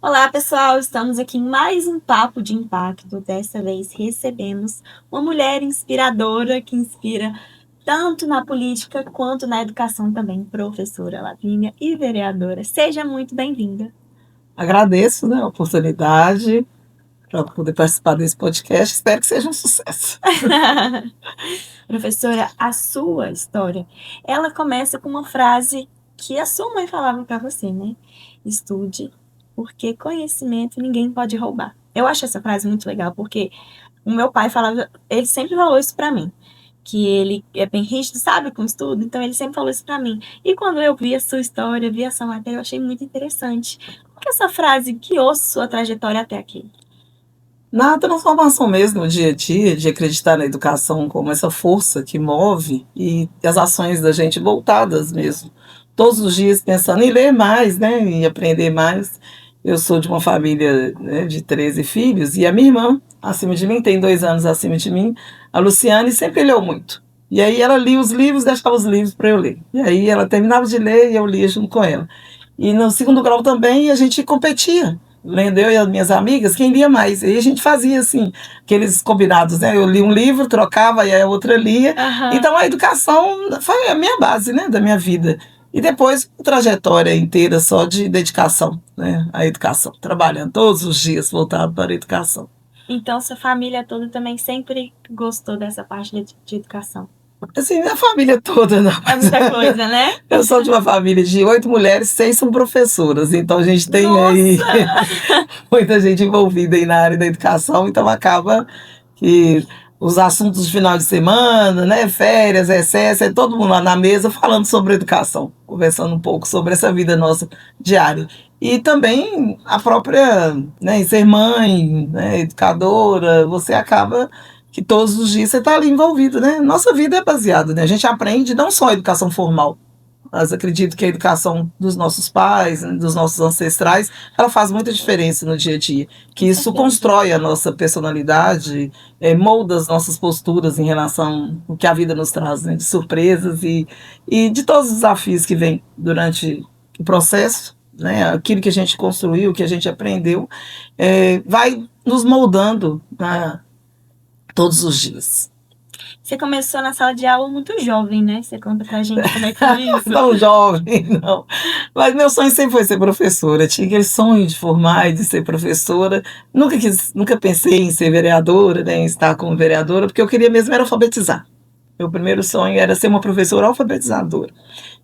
Olá, pessoal! Estamos aqui em mais um Papo de Impacto. Dessa vez recebemos uma mulher inspiradora que inspira tanto na política quanto na educação também, professora Lavínia e vereadora. Seja muito bem-vinda. Agradeço, né, a oportunidade para poder participar desse podcast. Espero que seja um sucesso. Professora, a sua história, ela começa com uma frase que a sua mãe falava para você, né? Estude, porque conhecimento ninguém pode roubar. Eu acho essa frase muito legal, porque o meu pai falava, ele sempre falou isso para mim, que ele é bem rígido, sabe, com estudo, então ele sempre falou isso para mim. E quando eu vi a sua história, vi essa matéria, eu achei muito interessante. Por que essa frase guiou sua trajetória até aqui? Na transformação mesmo, no dia a dia, de acreditar na educação como essa força que move e as ações da gente voltadas mesmo. Todos os dias pensando em ler mais, né, em aprender mais. Eu sou de uma família, né, de 13 filhos e a minha irmã, acima de mim, tem 2 anos acima de mim, a Luciane, sempre leu muito. E aí ela lia os livros, deixava os livros para eu ler. E aí ela terminava de ler e eu lia junto com ela. E no segundo grau também a gente competia, lendo eu e as minhas amigas, quem lia mais. E a gente fazia assim, aqueles combinados, né? Eu li um livro, trocava e a outra lia. Aham. Então a educação foi a minha base, né, da minha vida. E depois uma trajetória inteira só de dedicação, né, à educação, trabalhando todos os dias voltado para a educação. Então, sua família toda também sempre gostou dessa parte de educação. Assim, minha família toda, não. É muita coisa, né? Eu sou de uma família de 8 mulheres, 6 são professoras, então a gente tem aí muita gente envolvida aí na área da educação, então acaba que os assuntos de final de semana, né, férias, recesso, é todo mundo lá na mesa falando sobre educação, conversando um pouco sobre essa vida nossa diária. E também a própria, né, ser mãe, né, educadora, você acaba que todos os dias você está ali envolvido, né? Nossa vida é baseada, né? A gente aprende não só a educação formal, mas acredito que a educação dos nossos pais, né, dos nossos ancestrais, ela faz muita diferença no dia a dia. Que isso constrói a nossa personalidade, molda as nossas posturas em relação ao que a vida nos traz, né, de surpresas e de todos os desafios que vêm durante o processo, né, aquilo que a gente construiu, que a gente aprendeu, vai nos moldando, né, todos os dias. Você começou na sala de aula muito jovem, né? Você conta pra gente como é que foi isso? Não jovem, não. Mas meu sonho sempre foi ser professora. Tinha aquele sonho de formar e de ser professora. Nunca pensei em ser vereadora, né, em estar como vereadora, porque eu queria mesmo era alfabetizar. Meu primeiro sonho era ser uma professora alfabetizadora,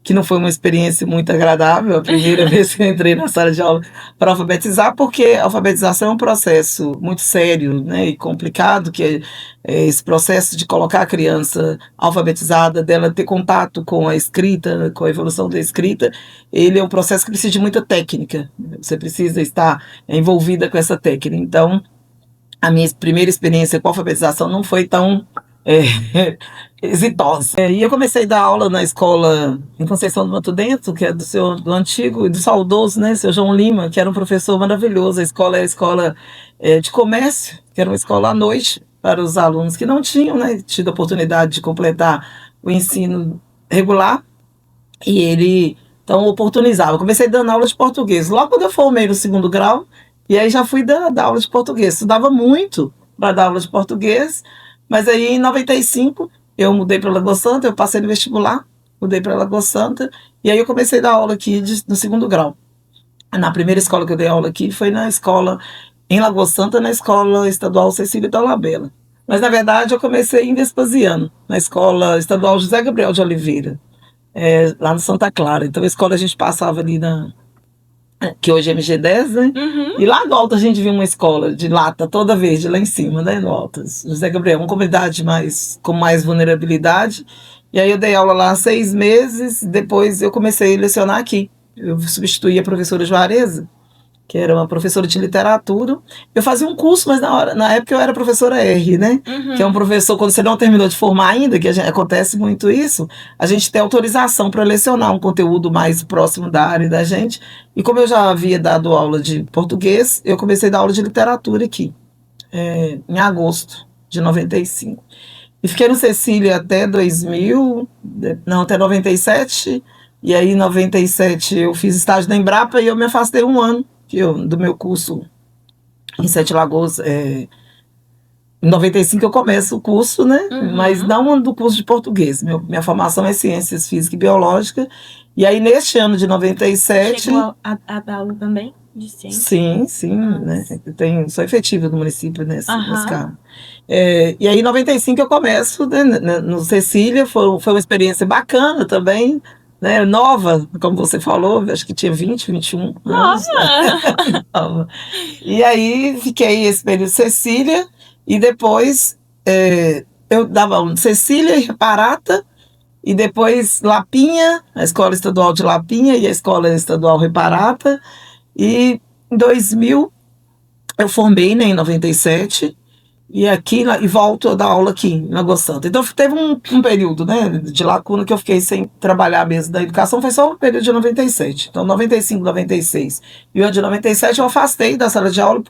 que não foi uma experiência muito agradável, a primeira vez que eu entrei na sala de aula para alfabetizar, porque a alfabetização é um processo muito sério, né, e complicado, que é esse processo de colocar a criança alfabetizada, dela ter contato com a escrita, com a evolução da escrita, ele é um processo que precisa de muita técnica, você precisa estar envolvida com essa técnica. Então, a minha primeira experiência com a alfabetização não foi tão exitosa. E eu comecei a dar aula na escola em Conceição do Mato Dentro, que é do antigo e do saudoso, né, seu João Lima, que era um professor maravilhoso. A escola é a escola de comércio, que era uma escola à noite para os alunos que não tinham, né, tido a oportunidade de completar o ensino regular. E ele, então, oportunizava. Eu comecei dando aula de português. Logo quando eu formei no segundo grau, e aí já fui dar aula de português. Estudava muito para dar aula de português, mas aí em 95 eu mudei para Lagoa Santa, eu passei no vestibular, mudei para Lagoa Santa, e aí eu comecei a dar aula aqui no segundo grau. Na primeira escola que eu dei aula aqui foi na escola, em Lagoa Santa, na escola estadual Cecília Dolabella. Mas na verdade eu comecei em Vespasiano, na escola estadual José Gabriel de Oliveira, lá no Santa Clara. Então a escola a gente passava ali que hoje é MG10, né? Uhum. E lá no alto a gente viu uma escola de lata toda verde, lá em cima, né? No alto. José Gabriel, uma comunidade com mais vulnerabilidade. E aí eu dei aula lá há 6 meses, depois eu comecei a lecionar aqui. Eu substituí a professora Juareza, que era uma professora de literatura. Eu fazia um curso, mas na época eu era professora R, né? Uhum. Que é um professor, quando você não terminou de formar ainda, que acontece muito isso, a gente tem autorização para lecionar um conteúdo mais próximo da área da gente. E como eu já havia dado aula de português, eu comecei a dar aula de literatura aqui, em agosto de 95. E fiquei no Cecília até 97. E aí, em 97, eu fiz estágio na Embrapa e eu me afastei um ano, do meu curso em Sete Lagoas, em 95 eu começo o curso, né? Mas não do curso de português. Minha formação é Ciências Física e Biológica. E aí, neste ano de 97... Chegou a dar aula também de ciência? Sim, né? Sou efetiva do município nesse cargo. E aí, em 95 eu começo, né, no Cecília. Foi uma experiência bacana também, né? Nova, como você falou, acho que tinha 20, 21 anos. Nova! E aí, fiquei esse período Cecília. E depois eu dava aula de Cecília e Reparata, e depois Lapinha, a Escola Estadual de Lapinha e a Escola Estadual Reparata. E em 2000 eu formei, né, em 97, e volto a dar aula aqui em Lagoa Santa. Então teve um período, né, de lacuna que eu fiquei sem trabalhar mesmo da educação, foi só o período de 97. Então 95, 96 e o ano de 97 eu afastei da sala de aula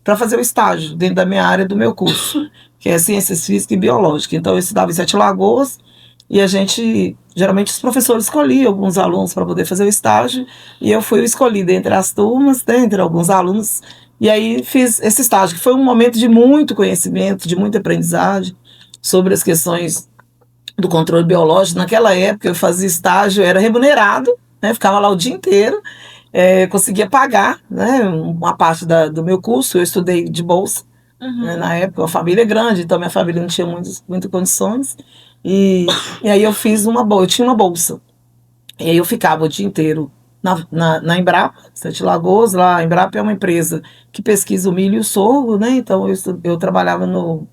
para fazer o estágio dentro da minha área do meu curso, que é Ciências Físicas e Biológicas. Então eu estudava em Sete Lagoas e geralmente os professores escolhiam alguns alunos para poder fazer o estágio, e eu fui escolhida entre as turmas, né, entre alguns alunos. E aí fiz esse estágio, que foi um momento de muito conhecimento, de muita aprendizagem sobre as questões do controle biológico. Naquela época eu fazia estágio, era remunerado, né, ficava lá o dia inteiro, conseguia pagar, né, uma parte do meu curso. Eu estudei de bolsa, né, na época. A família é grande, então minha família não tinha muitas condições. E aí eu tinha uma bolsa. E aí eu ficava o dia inteiro na Embrapa, Sete Lagoas. Lá, a Embrapa é uma empresa que pesquisa o milho e o sorgo, né? Então eu trabalhava no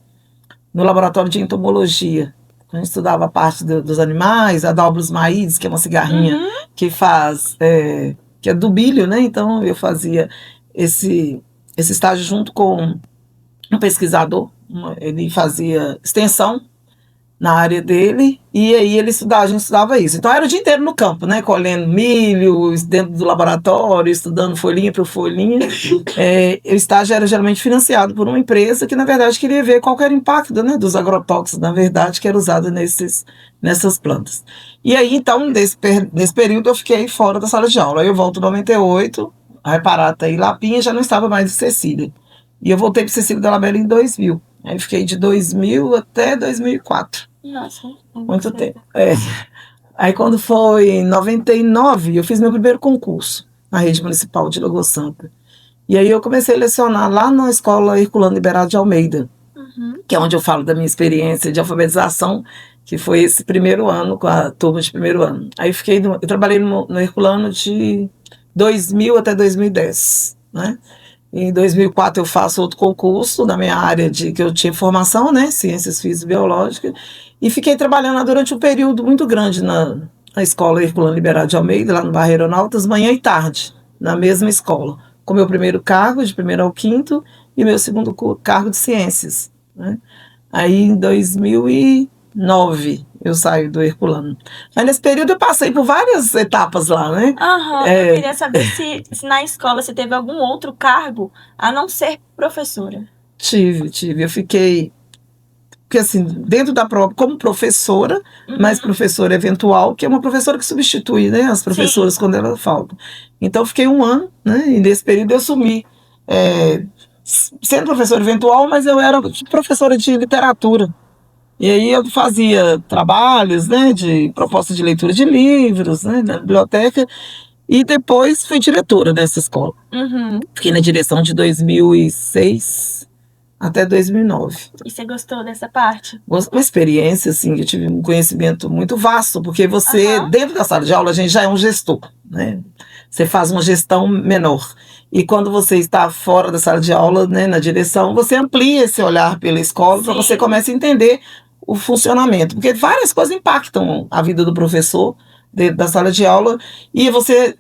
laboratório de entomologia. A gente estudava a parte dos animais, a Doblos Maíz, que é uma cigarrinha que que é do milho, né? Então eu fazia esse estágio junto com um pesquisador. Ele fazia extensão na área dele, e aí a gente estudava isso. Então era o dia inteiro no campo, né, colhendo milho, dentro do laboratório, estudando folhinha por folhinha. O estágio era geralmente financiado por uma empresa que, na verdade, queria ver qual era o impacto, né, dos agrotóxicos, na verdade, que era usado nessas plantas. E aí, então, nesse período, eu fiquei fora da sala de aula. Aí eu volto em 98, a Reparata e Lapinha já não estava mais em Cecília. E eu voltei para Cecília da Labela em 2000. Aí fiquei de 2000 até 2004. Nossa, muito tempo. Aí quando foi em 99, eu fiz meu primeiro concurso na rede municipal de Lagoa Santa. E aí eu comecei a lecionar lá na Escola Herculano Liberado de Almeida, que é onde eu falo da minha experiência de alfabetização, que foi esse primeiro ano, com a turma de primeiro ano. Aí eu trabalhei no Herculano de 2000 até 2010, né? Em 2004 eu faço outro concurso na minha área que eu tinha formação, né, Ciências Físicas e Biológicas, e fiquei trabalhando lá durante um período muito grande na Escola Herculano Liberado de Almeida, lá no bairro Aeronautas, manhã e tarde, na mesma escola, com meu primeiro cargo, de primeiro ao quinto, e meu segundo cargo de Ciências, né? Aí em 2009 eu saio do Herculano. Mas nesse período eu passei por várias etapas lá, né? Eu queria saber se na escola você teve algum outro cargo a não ser professora. Tive. Eu fiquei, porque assim, dentro da prova, como professora, mas professora eventual, que é uma professora que substitui, né, as professoras quando elas faltam. Então eu fiquei 1 ano, né, e nesse período eu assumi, sendo professora eventual, mas eu era professora de literatura. E aí eu fazia trabalhos, né, de proposta de leitura de livros, né, na biblioteca, e depois fui diretora dessa escola. Fiquei na direção de 2006 até 2009. E você gostou dessa parte? Uma experiência, assim, eu tive um conhecimento muito vasto, porque você, dentro da sala de aula, a gente já é um gestor, né? Você faz uma gestão menor. E quando você está fora da sala de aula, né, na direção, você amplia esse olhar pela escola, para você começa a entender o funcionamento, porque várias coisas impactam a vida do professor dentro da sala de aula, e você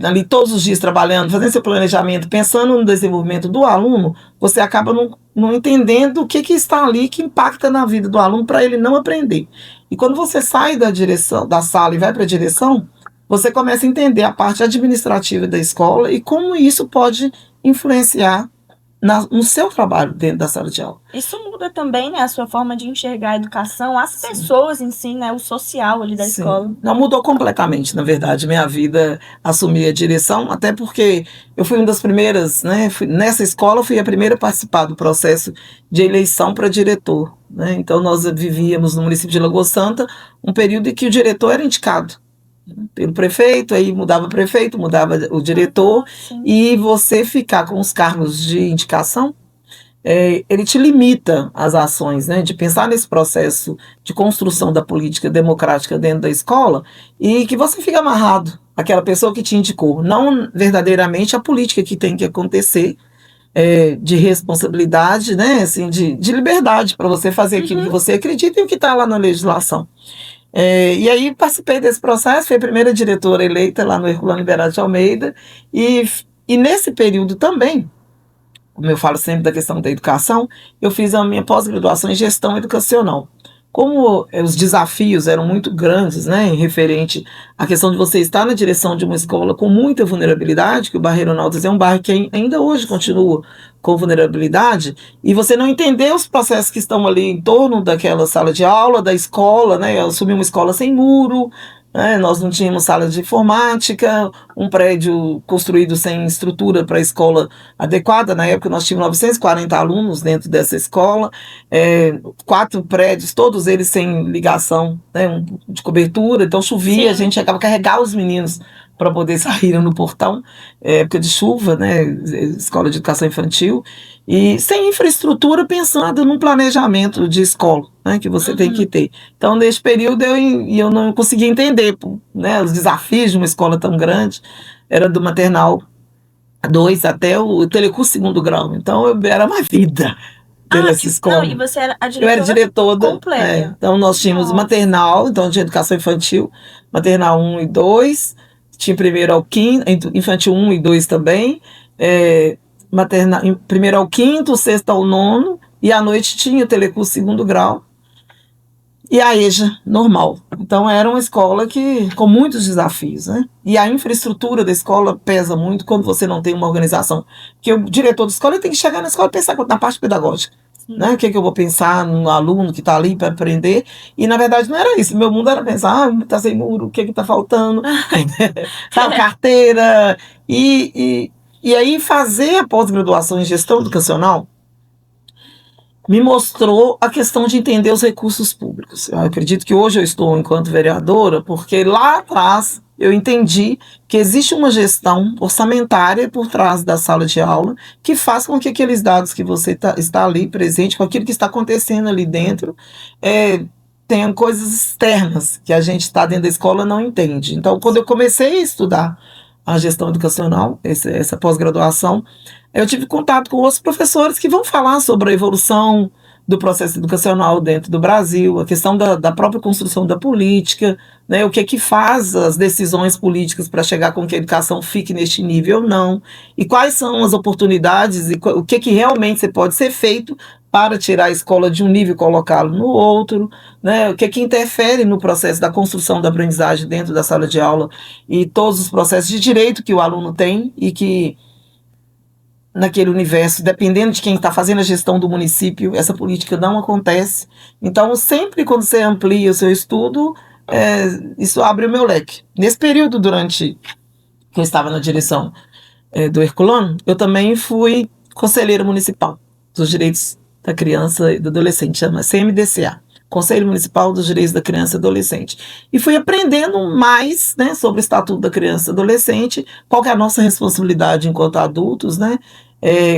ali todos os dias trabalhando, fazendo seu planejamento, pensando no desenvolvimento do aluno, você acaba não entendendo o que está ali que impacta na vida do aluno para ele não aprender. E quando você sai da sala e vai para a direção, você começa a entender a parte administrativa da escola e como isso pode influenciar no seu trabalho dentro da sala de aula. Isso muda também, né, a sua forma de enxergar a educação, as pessoas em si, né, o social ali da escola. Não, mudou completamente, na verdade, minha vida, assumir a direção, até porque eu fui uma das primeiras, né, nessa escola eu fui a primeira a participar do processo de eleição para diretor, né, então nós vivíamos no município de Lagoa Santa um período em que o diretor era indicado pelo prefeito, aí mudava o prefeito, mudava o diretor, e você ficar com os cargos de indicação, ele te limita as ações, né, de pensar nesse processo de construção da política democrática dentro da escola e que você fica amarrado àquela pessoa que te indicou, não verdadeiramente a política que tem que acontecer, de responsabilidade, né, assim, de liberdade para você fazer aquilo que você acredita e o que está lá na legislação. E aí participei desse processo, fui a primeira diretora eleita lá no Herculano Liberato de Almeida, e nesse período também, como eu falo sempre da questão da educação, eu fiz a minha pós-graduação em gestão educacional. Como os desafios eram muito grandes, né, em referente à questão de você estar na direção de uma escola com muita vulnerabilidade, que o bairro Aeronautas é um bairro que ainda hoje continua com vulnerabilidade, e você não entender os processos que estão ali em torno daquela sala de aula, da escola, né, eu assumi uma escola sem muro, nós não tínhamos sala de informática, um prédio construído sem estrutura para a escola adequada. Na época nós tínhamos 940 alunos dentro dessa escola, 4 prédios, todos eles sem ligação, né, de cobertura, então chovia, a gente chegava a carregar os meninos para poder sair no portão, época de chuva, né, escola de educação infantil, e sem infraestrutura pensando num planejamento de escola, né, que você tem que ter. Então, nesse período, eu não conseguia entender, né, os desafios de uma escola tão grande, era do maternal 2 até o telecurso 2º grau, então era uma vida essa escola. Não, e você era a Eu era diretora completa. Então nós tínhamos maternal, então tinha educação infantil, maternal 1 e 2, tinha primeiro ao quinto, infantil 1 e 2 também, primeiro ao quinto, sexto ao nono, e à noite tinha o telecurso 2º grau e a EJA normal. Então era uma escola com muitos desafios, né? E a infraestrutura da escola pesa muito quando você não tem uma organização. Porque o diretor da escola tem que chegar na escola e pensar na parte pedagógica. Né? O que eu vou pensar no aluno que está ali para aprender? E na verdade não era isso. Meu mundo era pensar, está sem muro, o que está faltando? Sabe, carteira. E aí fazer a pós-graduação em gestão educacional me mostrou a questão de entender os recursos públicos. Eu acredito que hoje eu estou enquanto vereadora, porque lá atrás eu entendi que existe uma gestão orçamentária por trás da sala de aula que faz com que aqueles dados que você está ali presente, com aquilo que está acontecendo ali dentro, tenham coisas externas que a gente está dentro da escola não entende. Então, quando eu comecei a estudar a gestão educacional, essa pós-graduação, eu tive contato com outros professores que vão falar sobre a evolução do processo educacional dentro do Brasil, a questão da própria construção da política, né, o que faz as decisões políticas para chegar com que a educação fique neste nível ou não, e quais são as oportunidades e o que realmente pode ser feito para tirar a escola de um nível e colocá-lo no outro, né, o que interfere no processo da construção da aprendizagem dentro da sala de aula e todos os processos de direito que o aluno tem e que naquele universo, dependendo de quem está fazendo a gestão do município, essa política não acontece. Então, sempre quando você amplia o seu estudo, isso abre o meu leque. Nesse período, durante que eu estava na direção do Herculano, eu também fui conselheira municipal dos direitos da criança e do adolescente, chama CMDCA. Conselho Municipal dos Direitos da Criança e Adolescente. E fui aprendendo mais, né, sobre o Estatuto da Criança e Adolescente, qual que é a nossa responsabilidade enquanto adultos, né,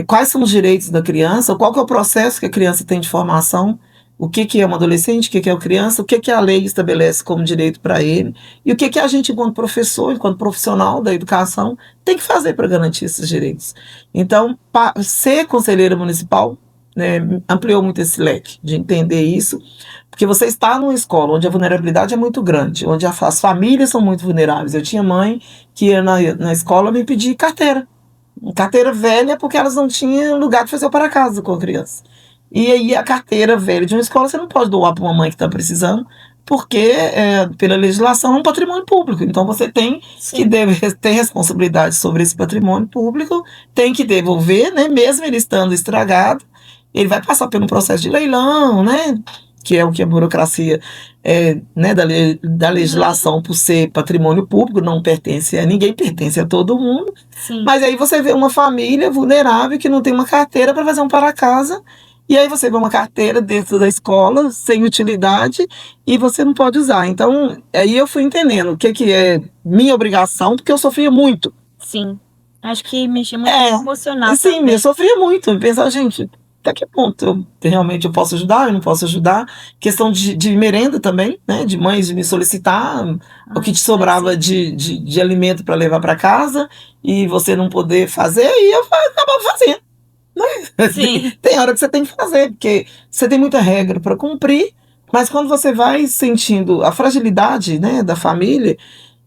quais são os direitos da criança, qual que é o processo que a criança tem de formação, o que é um adolescente, o que é uma criança, o que a lei estabelece como direito para ele, e o que a gente, enquanto professor, enquanto profissional da educação, tem que fazer para garantir esses direitos. Então, ser conselheira municipal, né, ampliou muito esse leque de entender isso, porque você está numa escola onde a vulnerabilidade é muito grande, onde as famílias são muito vulneráveis. Eu tinha mãe que ia na escola me pedir carteira velha, porque elas não tinham lugar de fazer o para casa com a criança. E aí a carteira velha de uma escola você não pode doar para uma mãe que está precisando, porque pela legislação é um patrimônio público. Então você tem que ter responsabilidade sobre esse patrimônio público, tem que devolver, né? Mesmo ele estando estragado, ele vai passar por um processo de leilão, né? Que é o que a burocracia né, da legislação, por ser patrimônio público, não pertence a ninguém, pertence a todo mundo. Sim. Mas aí você vê uma família vulnerável que não tem uma carteira para fazer um para-casa, e aí você vê uma carteira dentro da escola, sem utilidade, e você não pode usar. Então, aí eu fui entendendo o que é minha obrigação, porque eu sofria muito. Sim. Acho que mexia muito emocional. Sim, também. eu sofria muito. Eu pensava, gente, até que ponto realmente eu posso ajudar, eu não posso ajudar. Questão de merenda também, né? De mães de me solicitar o que te sobrava de alimento para levar para casa, e você não poder fazer, e eu acabava fazendo. Né? Sim. Tem hora que você tem que fazer, porque você tem muita regra para cumprir, mas quando você vai sentindo a fragilidade, né, da família,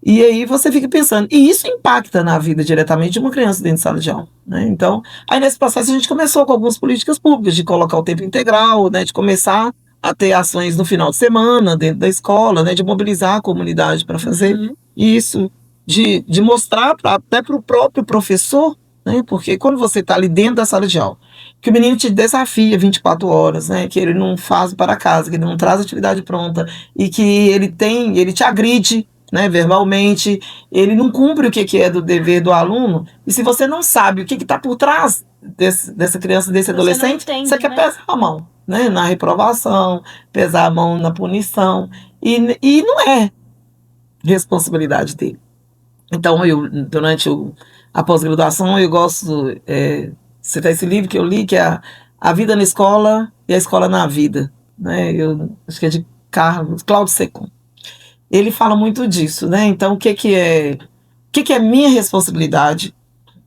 e aí você fica pensando, e isso impacta na vida diretamente de uma criança dentro de sala de aula, né? Então, aí nesse processo a gente começou com algumas políticas públicas, de colocar o tempo integral, né, de começar a ter ações no final de semana dentro da escola, né, de mobilizar a comunidade para fazer isso, de mostrar até para o próprio professor, né, porque quando você está ali dentro da sala de aula, que o menino te desafia 24 horas, né, que ele não faz para casa, que ele não traz atividade pronta, e que ele te agride, né, verbalmente, ele não cumpre o que é do dever do aluno, e se você não sabe o que está por trás dessa criança, desse adolescente, você quer pesar a mão, né, na reprovação, pesar a mão na punição, e não é responsabilidade dele. Então, durante a pós-graduação, eu gosto de citar esse livro que eu li, que é A Vida na Escola e a Escola na Vida, né? Eu acho que é de Cláudio Secom. Ele fala muito disso, né? Então, o que é minha responsabilidade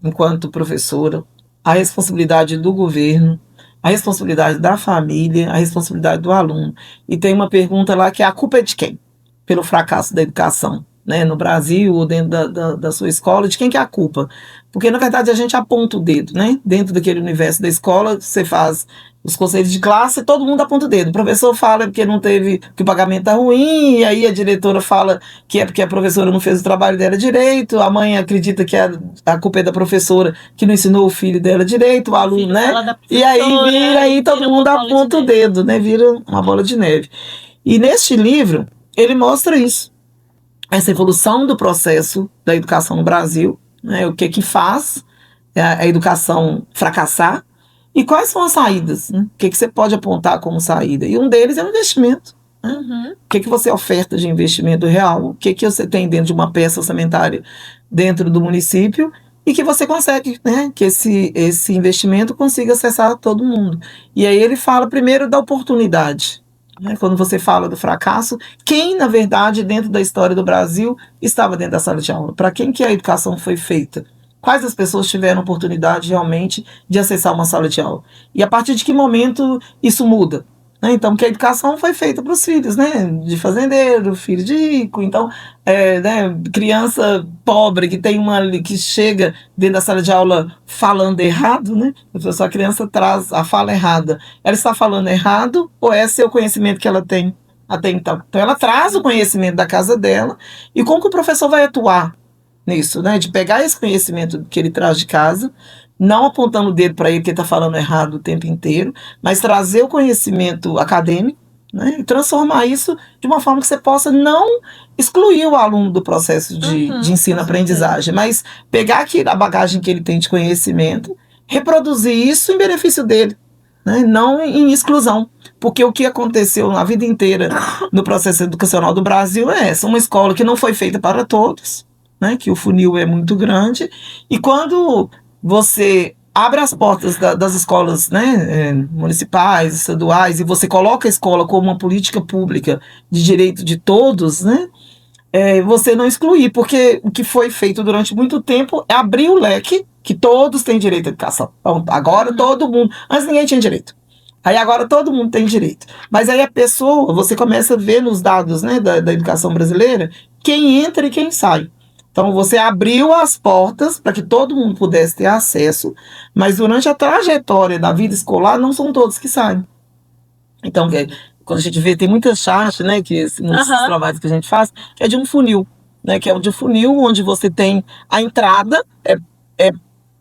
enquanto professora, a responsabilidade do governo, a responsabilidade da família, a responsabilidade do aluno. E tem uma pergunta lá que é: a culpa é de quem? Pelo fracasso da educação, né, no Brasil ou dentro da sua escola, de quem que é a culpa? Porque, na verdade, a gente aponta o dedo, né? Dentro daquele universo da escola, você faz os conselhos de classe, todo mundo aponta o dedo. O professor fala porque não teve, que o pagamento está ruim, e aí a diretora fala que é porque a professora não fez o trabalho dela direito, a mãe acredita que a culpa é da professora que não ensinou o filho dela direito, o aluno, né? E aí todo mundo aponta o dedo, né? Vira uma bola de neve. E neste livro, ele mostra isso. Essa evolução do processo da educação no Brasil, né, o que faz a educação fracassar e quais são as saídas, né, o que você pode apontar como saída. E um deles é o investimento. Né? O que você oferta de investimento real, o que você tem dentro de uma peça orçamentária dentro do município e que você consegue, né, que esse investimento consiga acessar todo mundo. E aí ele fala primeiro da oportunidade. Quando você fala do fracasso, quem, na verdade, dentro da história do Brasil, estava dentro da sala de aula? Para quem que a educação foi feita? Quais as pessoas tiveram oportunidade realmente de acessar uma sala de aula? E a partir de que momento isso muda? Então, que a educação foi feita para os filhos, né? De fazendeiro, filho de rico. Então, né, criança pobre que chega dentro da sala de aula falando errado, né? A criança traz a fala errada. Ela está falando errado ou é seu conhecimento que ela tem até então? Então, ela traz o conhecimento da casa dela e como que o professor vai atuar nisso, né? De pegar esse conhecimento que ele traz de casa, não apontando o dedo para ele que ele está falando errado o tempo inteiro, mas trazer o conhecimento acadêmico, né, e transformar isso de uma forma que você possa não excluir o aluno do processo de ensino-aprendizagem, mas pegar a bagagem que ele tem de conhecimento, reproduzir isso em benefício dele, né, não em exclusão. Porque o que aconteceu na vida inteira no processo educacional do Brasil é essa, uma escola que não foi feita para todos, né, que o funil é muito grande, e quando você abre as portas das escolas, né, municipais, estaduais, e você coloca a escola como uma política pública de direito de todos, né, você não excluir, porque o que foi feito durante muito tempo é abrir o leque, que todos têm direito à educação. Então, agora todo mundo, antes ninguém tinha direito. Aí agora todo mundo tem direito. Mas aí a pessoa, você começa a ver nos dados, né, da educação brasileira, quem entra e quem sai. Então, você abriu as portas para que todo mundo pudesse ter acesso, mas durante a trajetória da vida escolar, não são todos que saem. Então, quando a gente vê, tem muitas charts, né, que muitos trabalhos que a gente faz, que é de um funil, né, que é de um funil onde você tem a entrada, é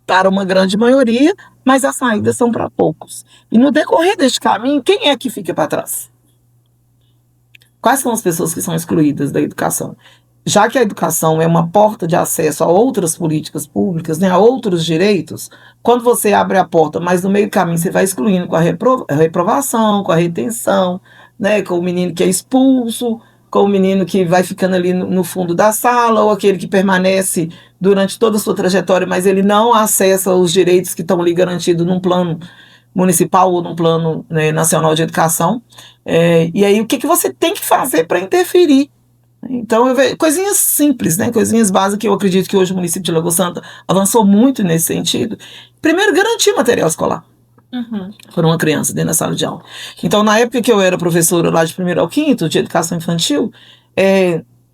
para uma grande maioria, mas as saídas são para poucos. E no decorrer deste caminho, quem é que fica para trás? Quais são as pessoas que são excluídas da educação? Já que a educação é uma porta de acesso a outras políticas públicas, né, a outros direitos, quando você abre a porta, mas no meio do caminho você vai excluindo com a reprovação, com a retenção, né, com o menino que é expulso, com o menino que vai ficando ali no fundo da sala, ou aquele que permanece durante toda a sua trajetória, mas ele não acessa os direitos que estão ali garantidos num plano municipal ou num plano, né, nacional de educação. E aí, o que você tem que fazer para interferir? Então, eu vejo coisinhas simples, né? Coisinhas básicas que eu acredito que hoje o município de Lagoa Santa avançou muito nesse sentido. Primeiro, garantir material escolar para uma criança dentro da sala de aula. Então, na época que eu era professora lá de 1º ao 5º, de educação infantil,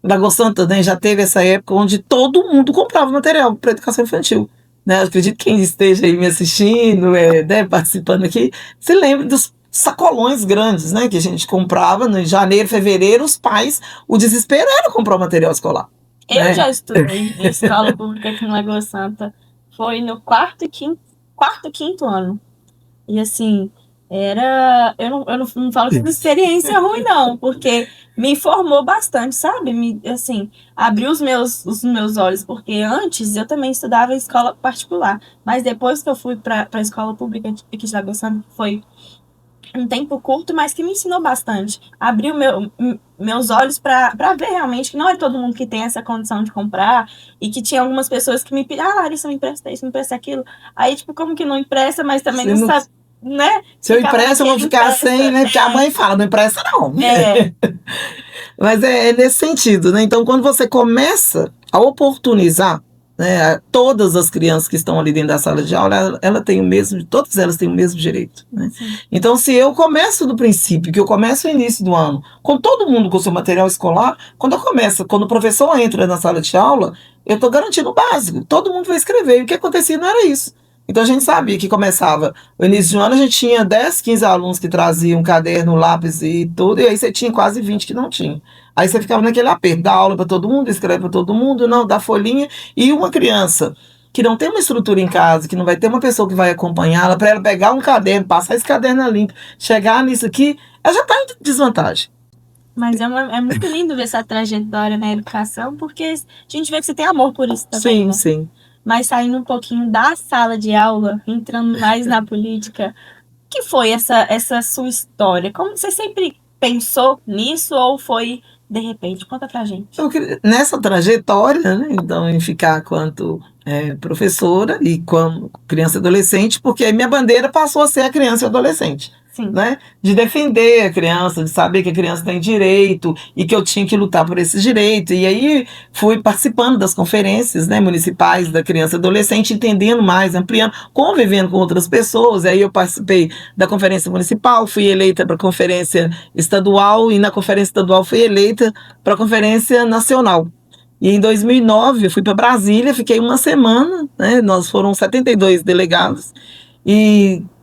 Lagoa Santa, né, já teve essa época onde todo mundo comprava material para educação infantil. Né? Eu acredito que quem esteja aí me assistindo, né, participando aqui, se lembre dos sacolões grandes, né, que a gente comprava no janeiro, fevereiro, os pais, o desespero era comprar o material escolar. Eu, né, já estudei em escola pública aqui em Lagoa Santa, foi no quarto e quinto ano. E assim, eu não falo que uma experiência ruim não, porque me informou bastante, sabe? Assim, abriu os meus olhos, porque antes eu também estudava em escola particular, mas depois que eu fui para a escola pública aqui de Lagoa Santa, foi um tempo curto, mas que me ensinou bastante. Abriu meus olhos para ver realmente que não é todo mundo que tem essa condição de comprar, e que tinha algumas pessoas que me pediam, Larissa, me empresta isso, me empresta aquilo. Aí, tipo, como que não empresta, mas também não sabe, né? Se eu empresto, eu vou ficar sem, né? Porque a mãe fala, não empresta não. Mas é nesse sentido, né? Então, quando você começa a oportunizar, né, todas as crianças que estão ali dentro da sala de aula, todas elas têm o mesmo direito. Né? Então, se eu começo do princípio, que eu começo no início do ano, com todo mundo com seu material escolar, quando o professor entra na sala de aula, eu estou garantindo o básico, todo mundo vai escrever. E o que acontecia não era isso. Então a gente sabia que começava o início de um ano, a gente tinha 10, 15 alunos que traziam caderno, lápis e tudo, e aí você tinha quase 20 que não tinham. Aí você ficava naquele aperto, dá aula para todo mundo, escreve para todo mundo, não, dá folhinha. E uma criança que não tem uma estrutura em casa, que não vai ter uma pessoa que vai acompanhá-la, para ela pegar um caderno, passar esse caderno a limpo, chegar nisso aqui, ela já está em desvantagem. Mas é muito lindo ver essa trajetória na educação, porque a gente vê que você tem amor por isso também. Sim, né? sim. Mas saindo um pouquinho da sala de aula, entrando mais na política, o que foi essa sua história? Como você sempre pensou nisso ou foi de repente? Conta pra gente. Nessa trajetória, né, então, em ficar quanto professora e como criança e adolescente, porque minha bandeira passou a ser a criança e adolescente. Sim. Né? De defender a criança, de saber que a criança tem direito e que eu tinha que lutar por esses direitos. E aí fui participando das conferências, né, municipais da criança e adolescente, entendendo mais, ampliando, convivendo com outras pessoas. Aí eu participei da conferência municipal, fui eleita para a conferência estadual e na conferência estadual fui eleita para a conferência nacional. E em 2009 eu fui para Brasília, fiquei uma semana, né, nós foram 72 delegados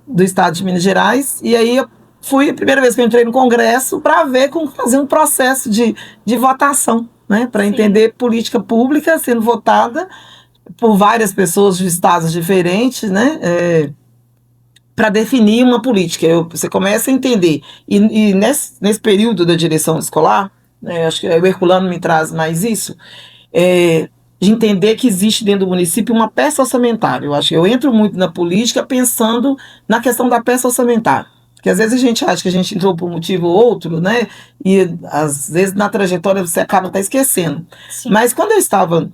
do estado de Minas Gerais, e aí foi a primeira vez que eu entrei no Congresso para ver como fazer um processo de votação, né, para entender política pública sendo votada por várias pessoas de estados diferentes, né, para definir uma política. Você começa a entender, e nesse período da direção escolar, né, acho que o Herculano me traz mais isso, de entender que existe dentro do município uma peça orçamentária. Eu acho que eu entro muito na política pensando na questão da peça orçamentária. Porque às vezes a gente acha que a gente entrou por um motivo ou outro, né? E às vezes na trajetória você acaba até esquecendo. Sim. Mas quando eu estava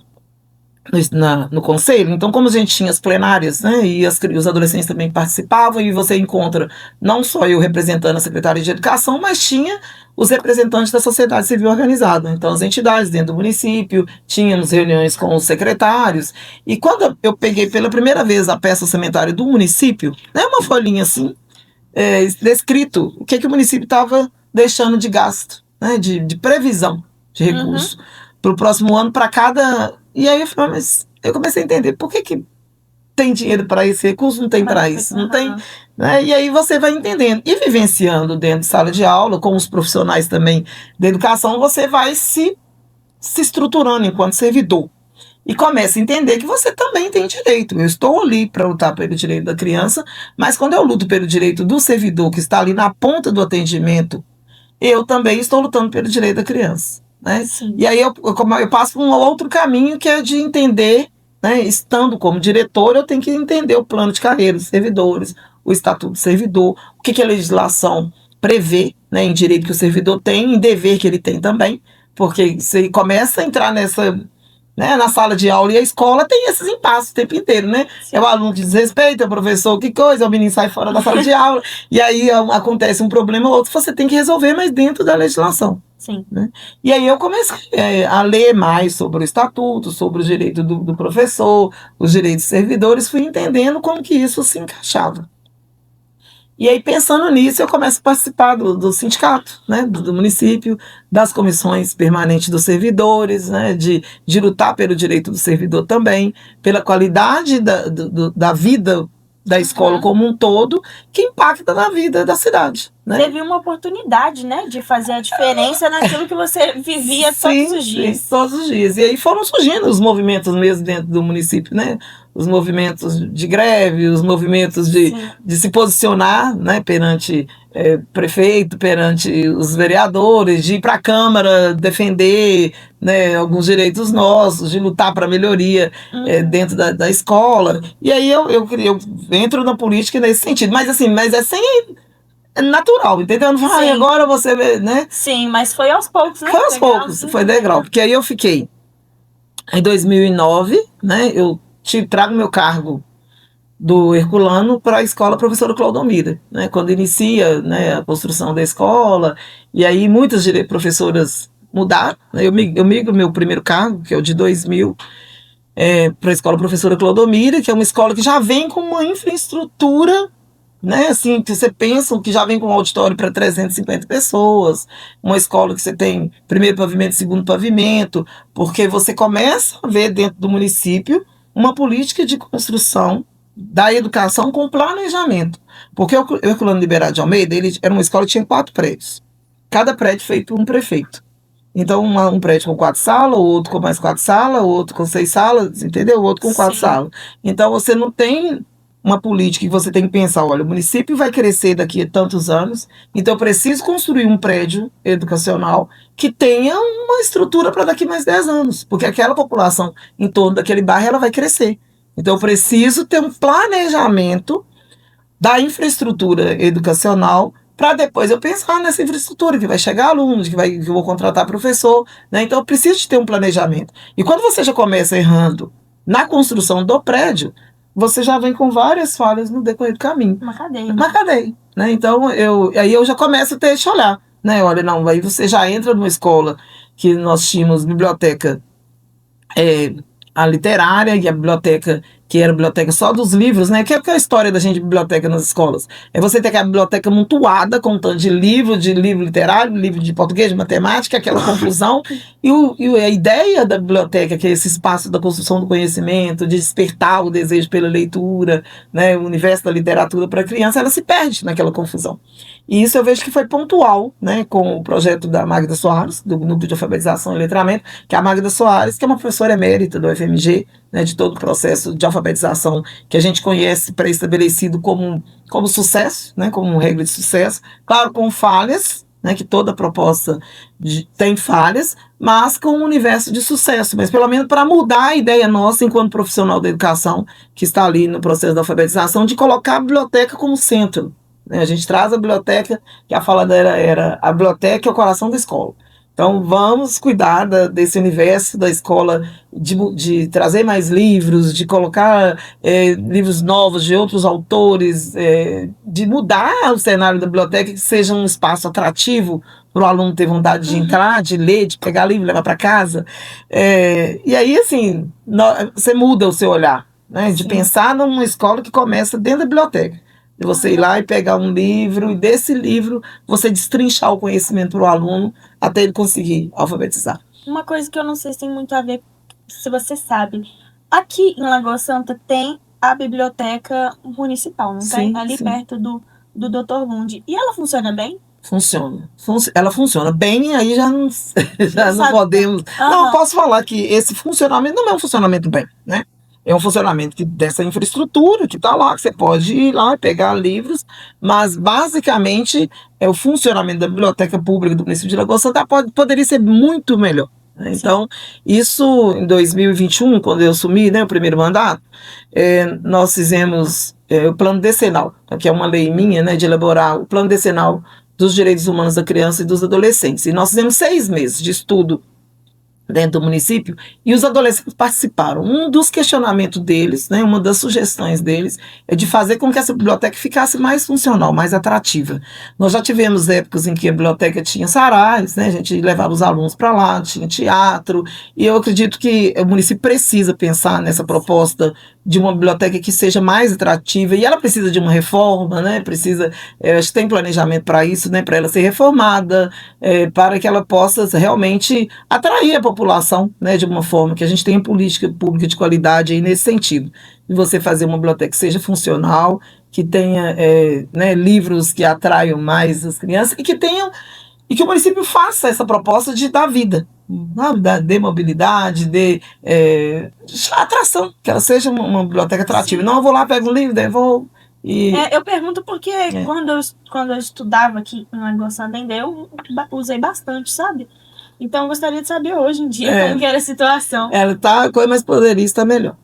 no conselho, então como a gente tinha as plenárias, né, e os adolescentes também participavam, e você encontra não só eu representando a Secretaria de Educação, mas tinha os representantes da sociedade civil organizada, então as entidades dentro do município, tínhamos reuniões com os secretários, e quando eu peguei pela primeira vez a peça orçamentária do município, né, uma folhinha assim, descrito o que o município estava deixando de gasto, né, de previsão de recurso para o próximo ano, para cada... E aí eu falei, mas eu comecei a entender, por que tem dinheiro para esse recurso, não tem para isso? Não tem, né? E aí você vai entendendo. E vivenciando dentro de sala de aula, com os profissionais também da educação, você vai se estruturando enquanto servidor. E começa a entender que você também tem direito. Eu estou ali para lutar pelo direito da criança, mas quando eu luto pelo direito do servidor que está ali na ponta do atendimento, eu também estou lutando pelo direito da criança. Né? E aí eu passo por um outro caminho que é de entender, né, estando como diretor, eu tenho que entender o plano de carreira dos servidores, o estatuto do servidor, o que a legislação prevê, né, em direito que o servidor tem, em dever que ele tem também, porque você começa a entrar nessa, né, na sala de aula, e a escola tem esses impasses o tempo inteiro, né? Sim. É o aluno que desrespeita, o professor que coisa, o menino sai fora da sala de aula, e aí acontece um problema ou outro, você tem que resolver, mas dentro da legislação. Sim. Né? E aí eu comecei a ler mais sobre o estatuto, sobre os direitos do professor, os direitos dos servidores, fui entendendo como que isso se encaixava. E aí, pensando nisso, eu começo a participar do sindicato, né, do município, das comissões permanentes dos servidores, né, de lutar pelo direito do servidor também, pela qualidade da vida da escola como um todo, que impacta na vida da cidade. Né? Teve uma oportunidade, né, de fazer a diferença naquilo que você vivia todos os dias. Sim, todos os dias. E aí foram surgindo os movimentos mesmo dentro do município, né? Os movimentos de greve, os movimentos de se posicionar, né, perante prefeito, perante os vereadores, de ir para a Câmara defender, né, alguns direitos nossos, de lutar para a melhoria dentro da escola. E aí eu entro na política nesse sentido. Mas assim, é sem natural, entendeu? Não fala, agora você vê, né? Sim, mas foi aos poucos, né? Foi aos poucos, foi degrau. Porque aí eu fiquei, em 2009, né? Eu trago meu cargo do Herculano para a escola professora Clodomira, né? Quando inicia, né, a construção da escola, e aí muitas professoras mudaram, né? Eu migro meu primeiro cargo, que é o de 2000, para a escola professora Clodomira, que é uma escola que já vem com uma infraestrutura, né, assim, que você pensa que já vem com um auditório para 350 pessoas, uma escola que você tem primeiro pavimento, segundo pavimento, porque você começa a ver dentro do município uma política de construção da educação com planejamento. Porque o Herculano Liberado de Almeida, ele era uma escola que tinha 4 prédios, cada prédio feito por um prefeito. Então, um prédio com 4 salas, o outro com mais 4 salas, o outro com 6 salas, entendeu? O outro com 4 salas. Então, você não tem uma política que você tem que pensar, olha, o município vai crescer daqui a tantos anos, então eu preciso construir um prédio educacional que tenha uma estrutura para daqui mais 10 anos, porque aquela população em torno daquele bairro ela vai crescer. Então eu preciso ter um planejamento da infraestrutura educacional para depois eu pensar nessa infraestrutura, que vai chegar alunos, que eu vou contratar professor, né? Então eu preciso de ter um planejamento. E quando você já começa errando na construção do prédio, você já vem com várias falhas no decorrer do caminho. Uma cadeia. Uma cadeia, né? Então, aí eu já começo a ter esse olhar, né? Olha, não, aí você já entra numa escola que nós tínhamos biblioteca a literária e a biblioteca, que era a biblioteca só dos livros, né? Que é a história da gente de biblioteca nas escolas. É você ter a biblioteca montuada, com tanto de livro literário, livro de português, de matemática, aquela confusão. E a ideia da biblioteca, que é esse espaço da construção do conhecimento, de despertar o desejo pela leitura, né? O universo da literatura para a criança, ela se perde naquela confusão. E isso eu vejo que foi pontual, né, com o projeto da Magda Soares, do Núcleo de Alfabetização e Letramento, que é a Magda Soares, que é uma professora emérita do UFMG, né, de todo o processo de alfabetização que a gente conhece pré-estabelecido como sucesso, né, como regra de sucesso, claro, com falhas, né, que toda proposta tem falhas, mas com um universo de sucesso, mas pelo menos para mudar a ideia nossa, enquanto profissional da educação, que está ali no processo da alfabetização, de colocar a biblioteca como centro. A gente traz a biblioteca, que a fala dela era a biblioteca é o coração da escola. Então, vamos cuidar desse universo da escola, de trazer mais livros, de colocar livros novos de outros autores, de mudar o cenário da biblioteca, que seja um espaço atrativo para o aluno ter vontade de entrar, de ler, de pegar livro, levar para casa. E aí, assim, você muda o seu olhar, né, de pensar numa escola que começa dentro da biblioteca. De você ir lá e pegar um livro, e desse livro você destrinchar o conhecimento para o aluno até ele conseguir alfabetizar. Uma coisa que eu não sei se tem muito a ver, se você sabe. Aqui em Lagoa Santa tem a biblioteca municipal, não tem? Sim, Ali sim. perto do Dr. Lund. E ela funciona bem? Funciona. Ela funciona bem, aí já não, já não Sabe? podemos. Não, eu Aham. posso falar que esse funcionamento não é um funcionamento bem, né? É um funcionamento dessa infraestrutura que está lá, que você pode ir lá e pegar livros, mas basicamente o funcionamento da biblioteca pública do município de Lagoa Santa poderia ser muito melhor, né? Sim. Então, isso em 2021, quando eu assumi, né, o primeiro mandato, nós fizemos o plano decenal, que é uma lei minha, né, de elaborar o plano decenal dos direitos humanos da criança e dos adolescentes. E nós fizemos 6 meses de estudo dentro do município, e os adolescentes participaram. Um dos questionamentos deles, né, uma das sugestões deles, é de fazer com que essa biblioteca ficasse mais funcional, mais atrativa. Nós já tivemos épocas em que a biblioteca tinha sarais, né, a gente levava os alunos para lá, tinha teatro, e eu acredito que o município precisa pensar nessa proposta de uma biblioteca que seja mais atrativa, e ela precisa de uma reforma, né, precisa, acho que tem planejamento para isso, né, para ela ser reformada, para que ela possa realmente atrair a população, né, de uma forma que a gente tenha política pública de qualidade aí nesse sentido. De você fazer uma biblioteca que seja funcional, que tenha né, livros que atraiam mais as crianças e que o município faça essa proposta de dar vida, de mobilidade, de atração, que ela seja uma biblioteca atrativa. Sim. Não, eu vou lá, pego um livro, devolvo. Eu pergunto porque quando eu estudava aqui em Lagoa Santa, eu usei bastante, sabe? Então eu gostaria de saber hoje em dia como que era a situação. Ela tá, mas poderia estar melhor.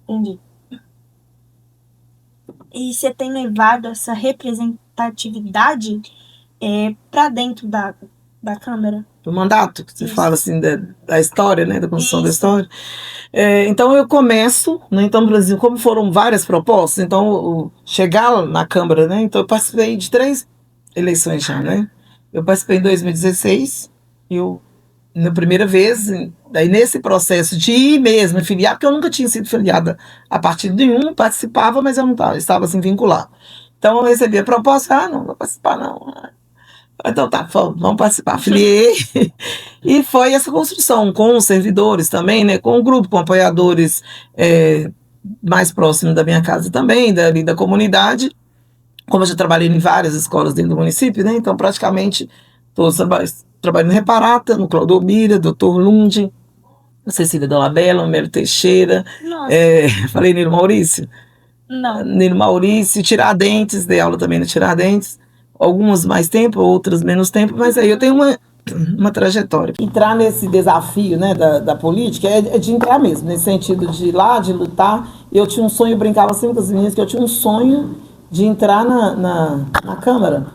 Entendi. E você tem levado essa representatividade para dentro da Câmara? Do mandato, que você Isso. fala assim da história, né, da construção da Isso. história. Então eu começo, né, então no Brasil, como foram várias propostas, então chegar na Câmara, né, então eu participei de 3 eleições já, né. Eu participei em 2016, na primeira vez, daí nesse processo de ir mesmo filiar, porque eu nunca tinha sido filiada a partido nenhum, participava, mas eu não estava assim vinculada. Então eu recebi a proposta, não vou participar não. Então tá, vamos participar. Filiei. E foi essa construção com os servidores também, né? Com o grupo, com apoiadores mais próximos da minha casa também, da comunidade. Como eu já trabalhei em várias escolas dentro do município, né? Então praticamente todos trabalhando no Reparata, no Claudomira, Dr. Lund, Cecília Dolabella, Melo Teixeira. Falei Nilo Maurício? Não. Nilo Maurício, Tiradentes, dei aula também no Tiradentes. Algumas mais tempo, outras menos tempo, mas aí eu tenho uma trajetória. Entrar nesse desafio, né, da política é de entrar mesmo, nesse sentido de ir lá, de lutar. Eu tinha um sonho, eu brincava sempre com as meninas, que eu tinha um sonho de entrar na Câmara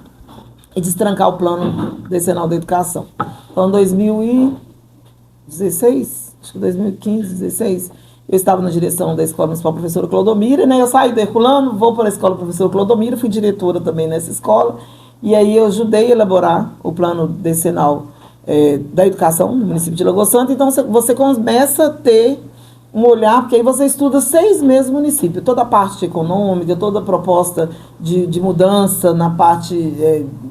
e destrancar o plano decenal da educação. Então, em 2016, acho que 2015, 2016, eu estava na direção da Escola Municipal Professora Clodomira, né? Eu saí do Herculano, vou para a Escola Professora Clodomira, fui diretora também nessa escola, e aí eu ajudei a elaborar o plano decenal da educação no município de Lagoa Santa. Então você começa a ter um olhar, porque aí você estuda 6 meses no município, toda a parte econômica, toda a proposta de mudança na parte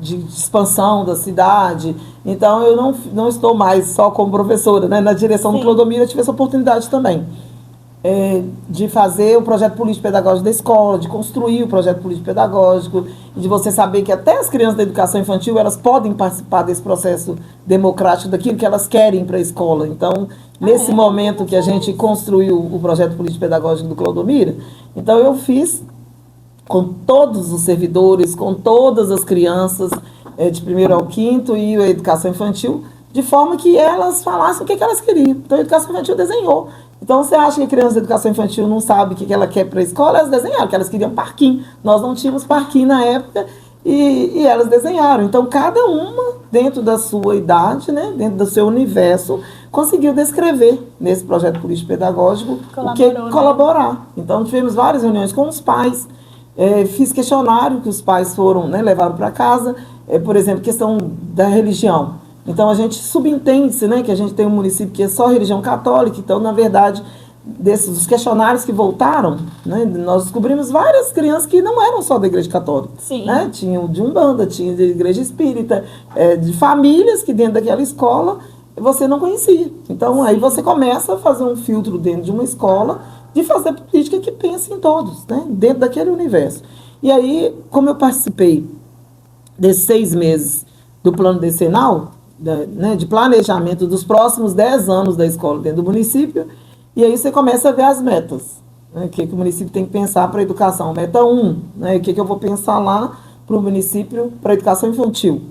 de expansão da cidade. Então eu não estou mais só como professora, né? Na direção do Clodomiro eu tive essa oportunidade também. De fazer o projeto político-pedagógico da escola, de construir o projeto político-pedagógico, de você saber que até as crianças da educação infantil, elas podem participar desse processo democrático, daquilo que elas querem para a escola. Então, nesse momento que a gente construiu o projeto político-pedagógico do Clodomiro, então eu fiz com todos os servidores, com todas as crianças, de 1º ao 5º e a educação infantil, de forma que elas falassem o que elas queriam. Então, a educação infantil desenhou. Então, você acha que a criança de educação infantil não sabe o que ela quer para a escola? Elas desenharam, que elas queriam parquinho. Nós não tínhamos parquinho na época e elas desenharam. Então, cada uma, dentro da sua idade, né, dentro do seu universo, conseguiu descrever nesse projeto político-pedagógico o que colaborar. Então, tivemos várias reuniões com os pais, fiz questionário que os pais foram, né, levaram para casa, por exemplo, questão da religião. Então, a gente subentende-se, né, que a gente tem um município que é só religião católica. Então, na verdade, dos questionários que voltaram, né, nós descobrimos várias crianças que não eram só da igreja católica. Sim. Né? Tinham de Umbanda, tinham de igreja espírita, de famílias que dentro daquela escola você não conhecia. Então, aí você começa a fazer um filtro dentro de uma escola de fazer política que pense em todos, né, dentro daquele universo. E aí, como eu participei desses 6 meses do plano decenal, né, de planejamento dos próximos 10 anos da escola dentro do município, e aí você começa a ver as metas, né, o que o município tem que pensar para a educação. Meta 1, né, o que eu vou pensar lá para o município para a educação infantil.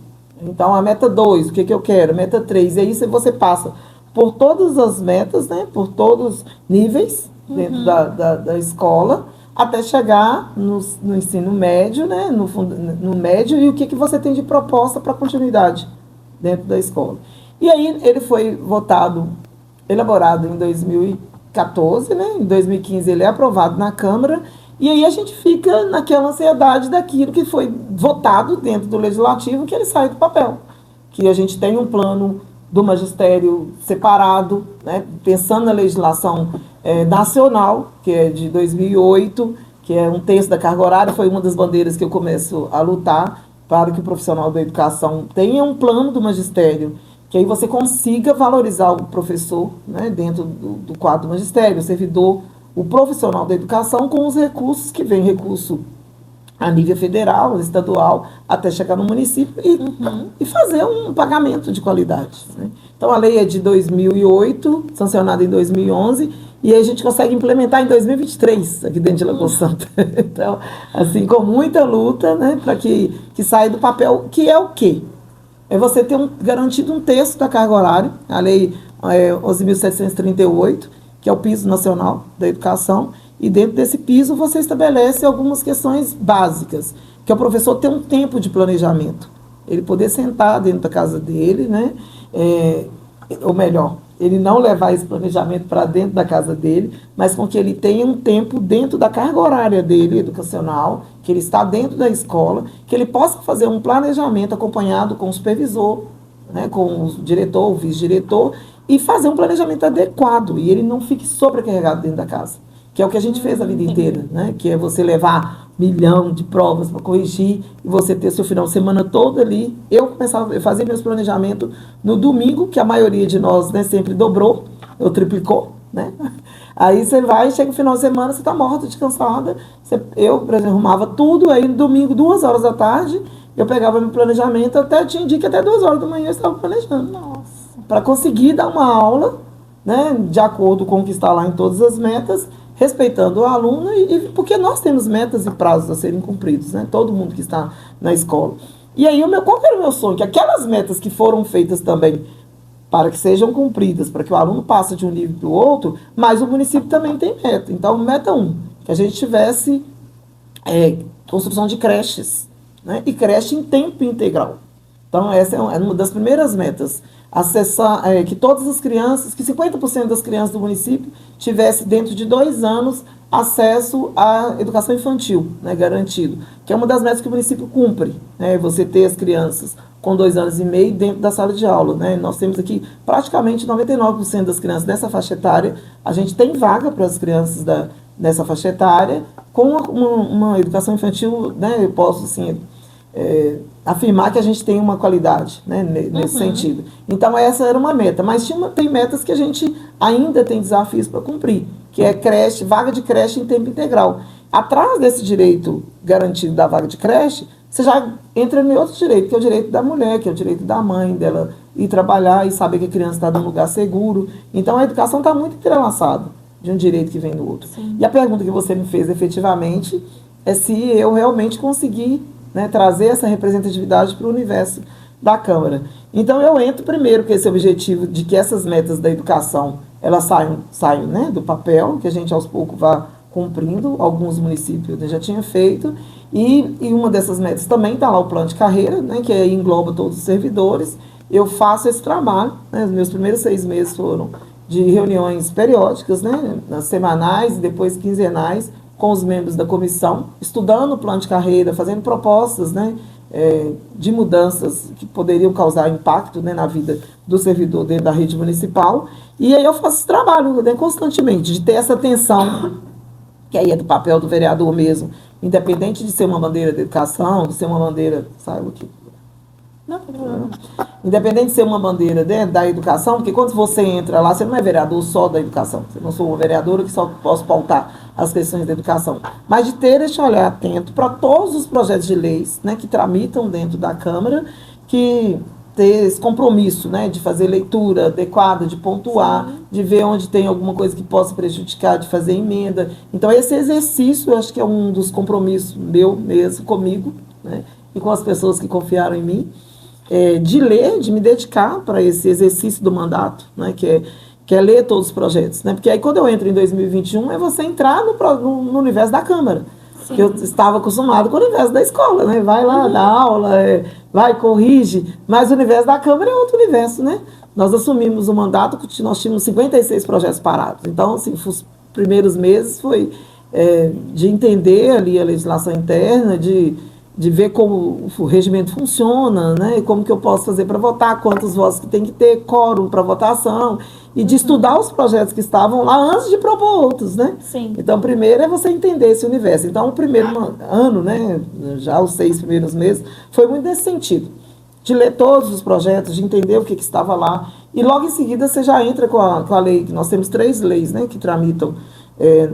Então, a meta 2, o que eu quero? Meta 3, e aí você passa por todas as metas, né, por todos os níveis dentro da escola, até chegar no ensino médio, né, no médio, e o que você tem de proposta para continuidade dentro da escola. E aí ele foi elaborado em 2014, né, em 2015 ele é aprovado na Câmara, e aí a gente fica naquela ansiedade daquilo que foi votado dentro do Legislativo, que ele sai do papel. Que a gente tem um plano do magistério separado, né, pensando na legislação nacional, que é de 2008, que é 1/3 da carga horária, foi uma das bandeiras que eu começo a lutar para que o profissional da educação tenha um plano do magistério, que aí você consiga valorizar o professor, né, dentro do quadro do magistério, o servidor, o profissional da educação, com os recursos que vem recurso a nível federal, estadual, até chegar no município e fazer um pagamento de qualidade, né? Então, a lei é de 2008, sancionada em 2011, e aí a gente consegue implementar em 2023, aqui dentro de Lagoa Santa. Então, assim, com muita luta, né, para que saia do papel, que é o quê? É você ter garantido 1/3 da carga horária, a lei 11.738, que é o piso nacional da educação, e dentro desse piso você estabelece algumas questões básicas, que é o professor ter um tempo de planejamento, ele poder sentar dentro da casa dele, né, ou melhor, ele não levar esse planejamento para dentro da casa dele, mas com que ele tenha um tempo dentro da carga horária dele, educacional, que ele está dentro da escola, que ele possa fazer um planejamento acompanhado com o supervisor, né, com o diretor, o vice-diretor, e fazer um planejamento adequado, e ele não fique sobrecarregado dentro da casa, que é o que a gente fez a vida inteira, né, que é você levar 1 milhão de provas para corrigir, e você ter seu final de semana todo ali. Eu fazia meus planejamentos no domingo, que a maioria de nós, né, sempre dobrou, ou triplicou, né? Aí você vai, chega o final de semana, você está morta, descansada. Eu, por exemplo, arrumava tudo, aí no domingo, 2 horas da tarde, eu pegava meu planejamento, tinha dia que até 2 horas da manhã eu estava planejando. Nossa. Para conseguir dar uma aula, né, de acordo com o que está lá em todas as metas, respeitando o aluno, porque nós temos metas e prazos a serem cumpridos, né? Todo mundo que está na escola. E aí, qual era o meu sonho? Que aquelas metas que foram feitas também para que sejam cumpridas, para que o aluno passe de um nível para o outro, mas o município também tem meta. Então, meta 1, que a gente tivesse construção de creches, né? E creche em tempo integral. Então, essa é uma das primeiras metas. Acessar, que todas as crianças, que 50% das crianças do município tivesse dentro de 2 anos acesso à educação infantil, né, garantido, que é uma das metas que o município cumpre, né, você ter as crianças com 2 anos e meio dentro da sala de aula, né. Nós temos aqui praticamente 99% das crianças dessa faixa etária, a gente tem vaga para as crianças dessa faixa etária, com uma educação infantil, né, eu posso assim, afirmar que a gente tem uma qualidade, né, nesse sentido. Então, essa era uma meta, mas tem metas que a gente ainda tem desafios para cumprir, que é creche, vaga de creche em tempo integral. Atrás desse direito garantido da vaga de creche, você já entra em outro direito, que é o direito da mulher, que é o direito da mãe, dela ir trabalhar e saber que a criança está num lugar seguro. Então, a educação está muito entrelaçada de um direito que vem do outro. Sim. E a pergunta que você me fez, efetivamente, é se eu realmente consegui, né, trazer essa representatividade para o universo da Câmara. Então, eu entro primeiro com esse objetivo de que essas metas da educação, elas saiam, né, do papel, que a gente aos poucos vá cumprindo, alguns municípios já tinham feito, e uma dessas metas também está lá o plano de carreira, né, que aí engloba todos os servidores. Eu faço esse trabalho, né, os meus primeiros 6 meses foram de reuniões periódicas, né, semanais e depois quinzenais, com os membros da comissão, estudando o plano de carreira, fazendo propostas, né, de mudanças que poderiam causar impacto, né, na vida do servidor dentro da rede municipal. E aí eu faço esse trabalho, né, constantemente, de ter essa atenção, que aí é do papel do vereador mesmo, independente de ser uma bandeira de educação, de ser uma bandeira, sabe o que? Não tem problema. Independente de ser uma bandeira dentro da educação, porque quando você entra lá, você não é vereador só da educação. Você não sou uma vereadora que só posso pautar as questões da educação. Mas de ter esse olhar atento para todos os projetos de leis, né, que tramitam dentro da Câmara, que ter esse compromisso, né, de fazer leitura adequada, de pontuar, de ver onde tem alguma coisa que possa prejudicar, de fazer emenda. Então, esse exercício, eu acho que é um dos compromissos meu mesmo comigo, né, e com as pessoas que confiaram em mim, de ler, de me dedicar para esse exercício do mandato, né, que é ler todos os projetos. Né, porque aí, quando eu entro em 2021, é você entrar no universo da Câmara. Sim. Eu estava acostumado com o universo da escola, né? Vai lá, dá aula, vai, corrige, mas o universo da Câmara é outro universo, né? Nós assumimos o mandato, nós tínhamos 56 projetos parados. Então, assim, os primeiros meses foi de entender ali a legislação interna, de ver como o regimento funciona, né? Como que eu posso fazer para votar, quantos votos que tem que ter, quórum para votação, e de estudar os projetos que estavam lá antes de propor outros, né? Sim. Então, primeiro é você entender esse universo. Então, o primeiro ano, né, já os 6 primeiros meses, foi muito nesse sentido, de ler todos os projetos, de entender o que estava lá, e logo em seguida você já entra com a lei, que nós temos 3 leis, né, que tramitam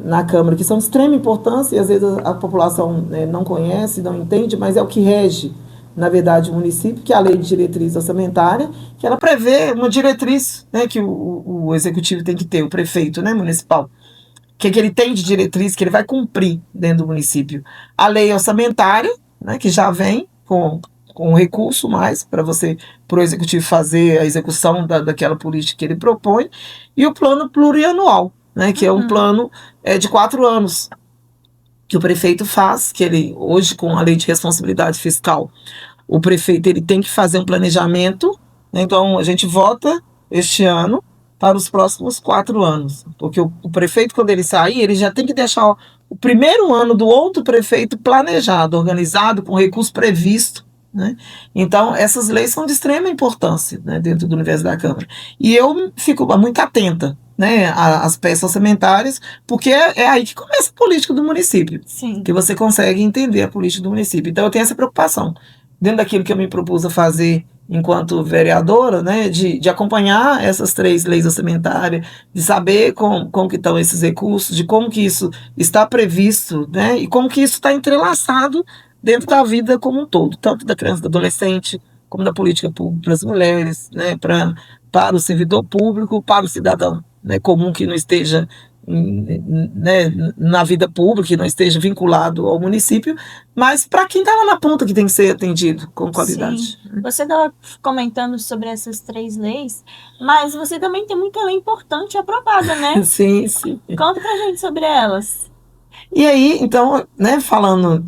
na Câmara, que são de extrema importância, e às vezes a população não conhece, não entende, mas é o que rege, na verdade, o município, que é a Lei de Diretriz Orçamentária, que ela prevê uma diretriz, né, que o executivo tem que ter, o prefeito, né, municipal, que ele tem de diretriz que ele vai cumprir dentro do município. A lei orçamentária, né, que já vem com um recurso mais para o executivo fazer a execução daquela política que ele propõe, e o plano plurianual, né, que é um plano de 4 anos, que o prefeito faz, que ele, hoje, com a lei de responsabilidade fiscal, o prefeito ele tem que fazer um planejamento, né, então a gente vota este ano para os próximos 4 anos, porque o prefeito, quando ele sair, ele já tem que deixar o primeiro ano do outro prefeito planejado, organizado, com recurso previsto, né? Então, essas leis são de extrema importância, né, dentro do universo da Câmara. E eu fico muito atenta, né, às peças orçamentárias, porque é aí que começa a política do município. Sim. Que você consegue entender a política do município. Então, eu tenho essa preocupação, dentro daquilo que eu me propus a fazer enquanto vereadora, né, de acompanhar essas 3 leis orçamentárias, de saber como que estão esses recursos, de como que isso está previsto, né, e como que isso está entrelaçado dentro da vida como um todo, tanto da criança e do adolescente, como da política pública para as mulheres, né, para o servidor público, para o cidadão, né, comum que não esteja, né, na vida pública, que não esteja vinculado ao município, mas para quem está lá na ponta que tem que ser atendido com qualidade. Sim. Você estava comentando sobre essas 3 leis, mas você também tem muita lei importante aprovada, né? Sim, sim. Conta pra gente sobre elas. E aí, então, né, falando,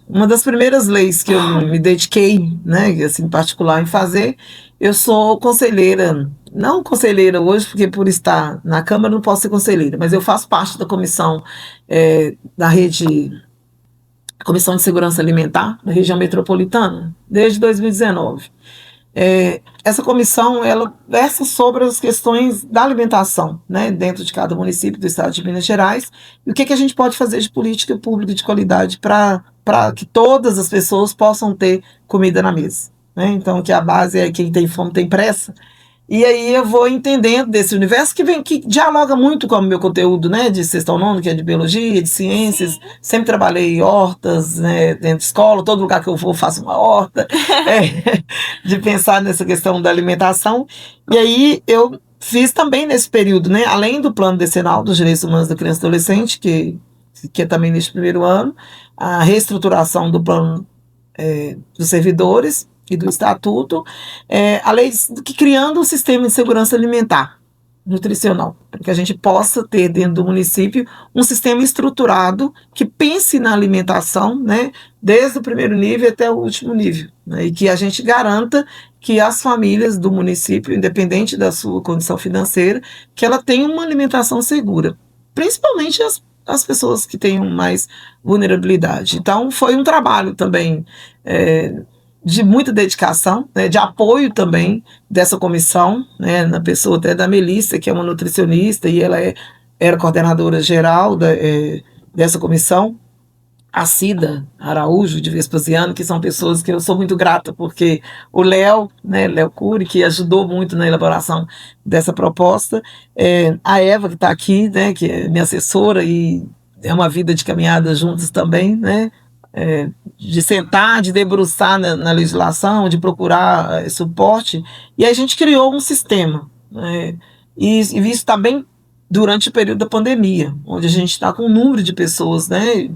uma das primeiras leis que eu me dediquei, né, assim, em particular em fazer, eu sou conselheira, não conselheira hoje, porque por estar na Câmara não posso ser conselheira, mas eu faço parte da comissão da Comissão de Segurança Alimentar da região metropolitana, desde 2019. Essa comissão, ela versa sobre as questões da alimentação, né, dentro de cada município do estado de Minas Gerais, e o que a gente pode fazer de política pública de qualidade para que todas as pessoas possam ter comida na mesa, né? Então, que a base é quem tem fome tem pressa. E aí eu vou entendendo desse universo que dialoga muito com o meu conteúdo, né, de sexto ao nono, que é de biologia, de ciências. Sempre trabalhei em hortas, né, dentro de escola, todo lugar que eu vou faço uma horta, de pensar nessa questão da alimentação. E aí eu fiz também nesse período, né, além do plano decenal dos direitos humanos da criança e adolescente, que é também neste primeiro ano, a reestruturação do plano dos servidores e do estatuto, a lei que criando um sistema de segurança alimentar, nutricional, para que a gente possa ter dentro do município um sistema estruturado que pense na alimentação, né, desde o primeiro nível até o último nível, né, e que a gente garanta que as famílias do município, independente da sua condição financeira, que ela tenha uma alimentação segura, principalmente as pessoas que tenham mais vulnerabilidade. Então, foi um trabalho também de muita dedicação, né, de apoio também dessa comissão, né, na pessoa até da Melissa, que é uma nutricionista, e ela era coordenadora geral dessa comissão. a Cida Araújo, de Vespasiano, que são pessoas que eu sou muito grata, porque o Léo, né, Léo Cury, que ajudou muito na elaboração dessa proposta, a Eva, que está aqui, né, que é minha assessora, e é uma vida de caminhada juntos também, né, de sentar, de debruçar na legislação, de procurar suporte, e aí a gente criou um sistema, né, e isso está bem durante o período da pandemia, onde a gente está com um número de pessoas, né,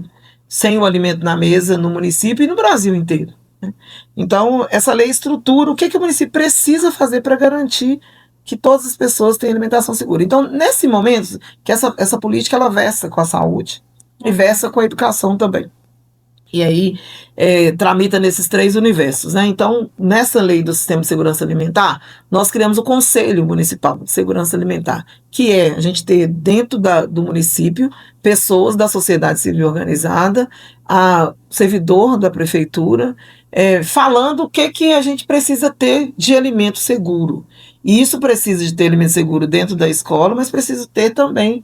sem o alimento na mesa no município e no Brasil inteiro, né? Então, essa lei estrutura o que o município precisa fazer para garantir que todas as pessoas tenham alimentação segura. Então, nesse momento, que essa política ela versa com a saúde e versa com a educação também. E aí tramita nesses 3 universos, né? Então, nessa lei do Sistema de Segurança Alimentar, nós criamos o Conselho Municipal de Segurança Alimentar, que é a gente ter dentro do município pessoas da sociedade civil organizada, a servidor da prefeitura, falando o que a gente precisa ter de alimento seguro. E isso precisa de ter alimento seguro dentro da escola, mas precisa ter também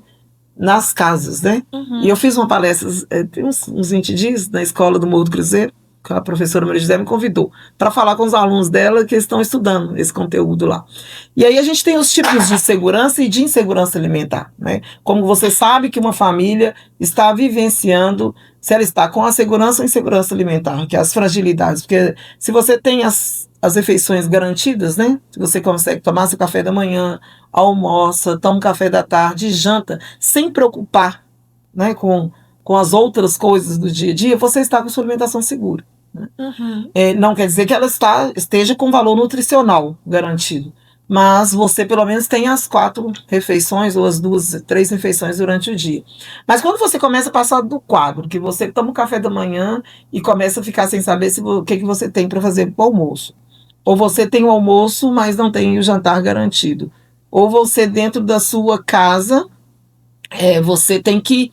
nas casas, né? E eu fiz uma palestra, tem uns 20 dias, na escola do Morro do Cruzeiro, que a professora Maria José me convidou para falar com os alunos dela que estão estudando esse conteúdo lá. E aí a gente tem os tipos de segurança e de insegurança alimentar, né? Como você sabe que uma família está vivenciando, se ela está com a segurança ou insegurança alimentar, que é as fragilidades, porque se você tem as refeições garantidas, né? Se você consegue tomar seu café da manhã, almoça, toma um café da tarde, janta, sem preocupar, né, com as outras coisas do dia a dia, você está com sua alimentação segura, né? Não quer dizer que ela esteja com valor nutricional garantido, mas você pelo menos tem as 4 refeições ou as 2, 3 refeições durante o dia. Mas quando você começa a passar do quadro, que você toma o café da manhã e começa a ficar sem saber o que você tem para fazer para o almoço, ou você tem o almoço, mas não tem o jantar garantido, ou você dentro da sua casa, você tem que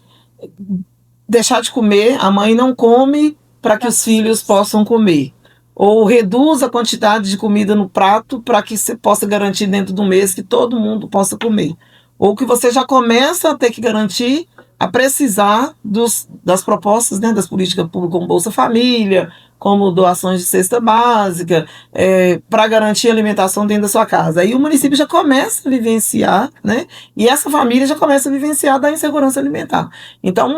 deixar de comer, a mãe não come para que os filhos possam comer. Ou reduz a quantidade de comida no prato para que você possa garantir dentro do mês que todo mundo possa comer. Ou que você já começa a ter que garantir, a precisar das propostas, né, das políticas públicas como Bolsa Família, como doações de cesta básica, para garantir a alimentação dentro da sua casa. Aí o município já começa a vivenciar, né, e essa família já começa a vivenciar da insegurança alimentar. Então,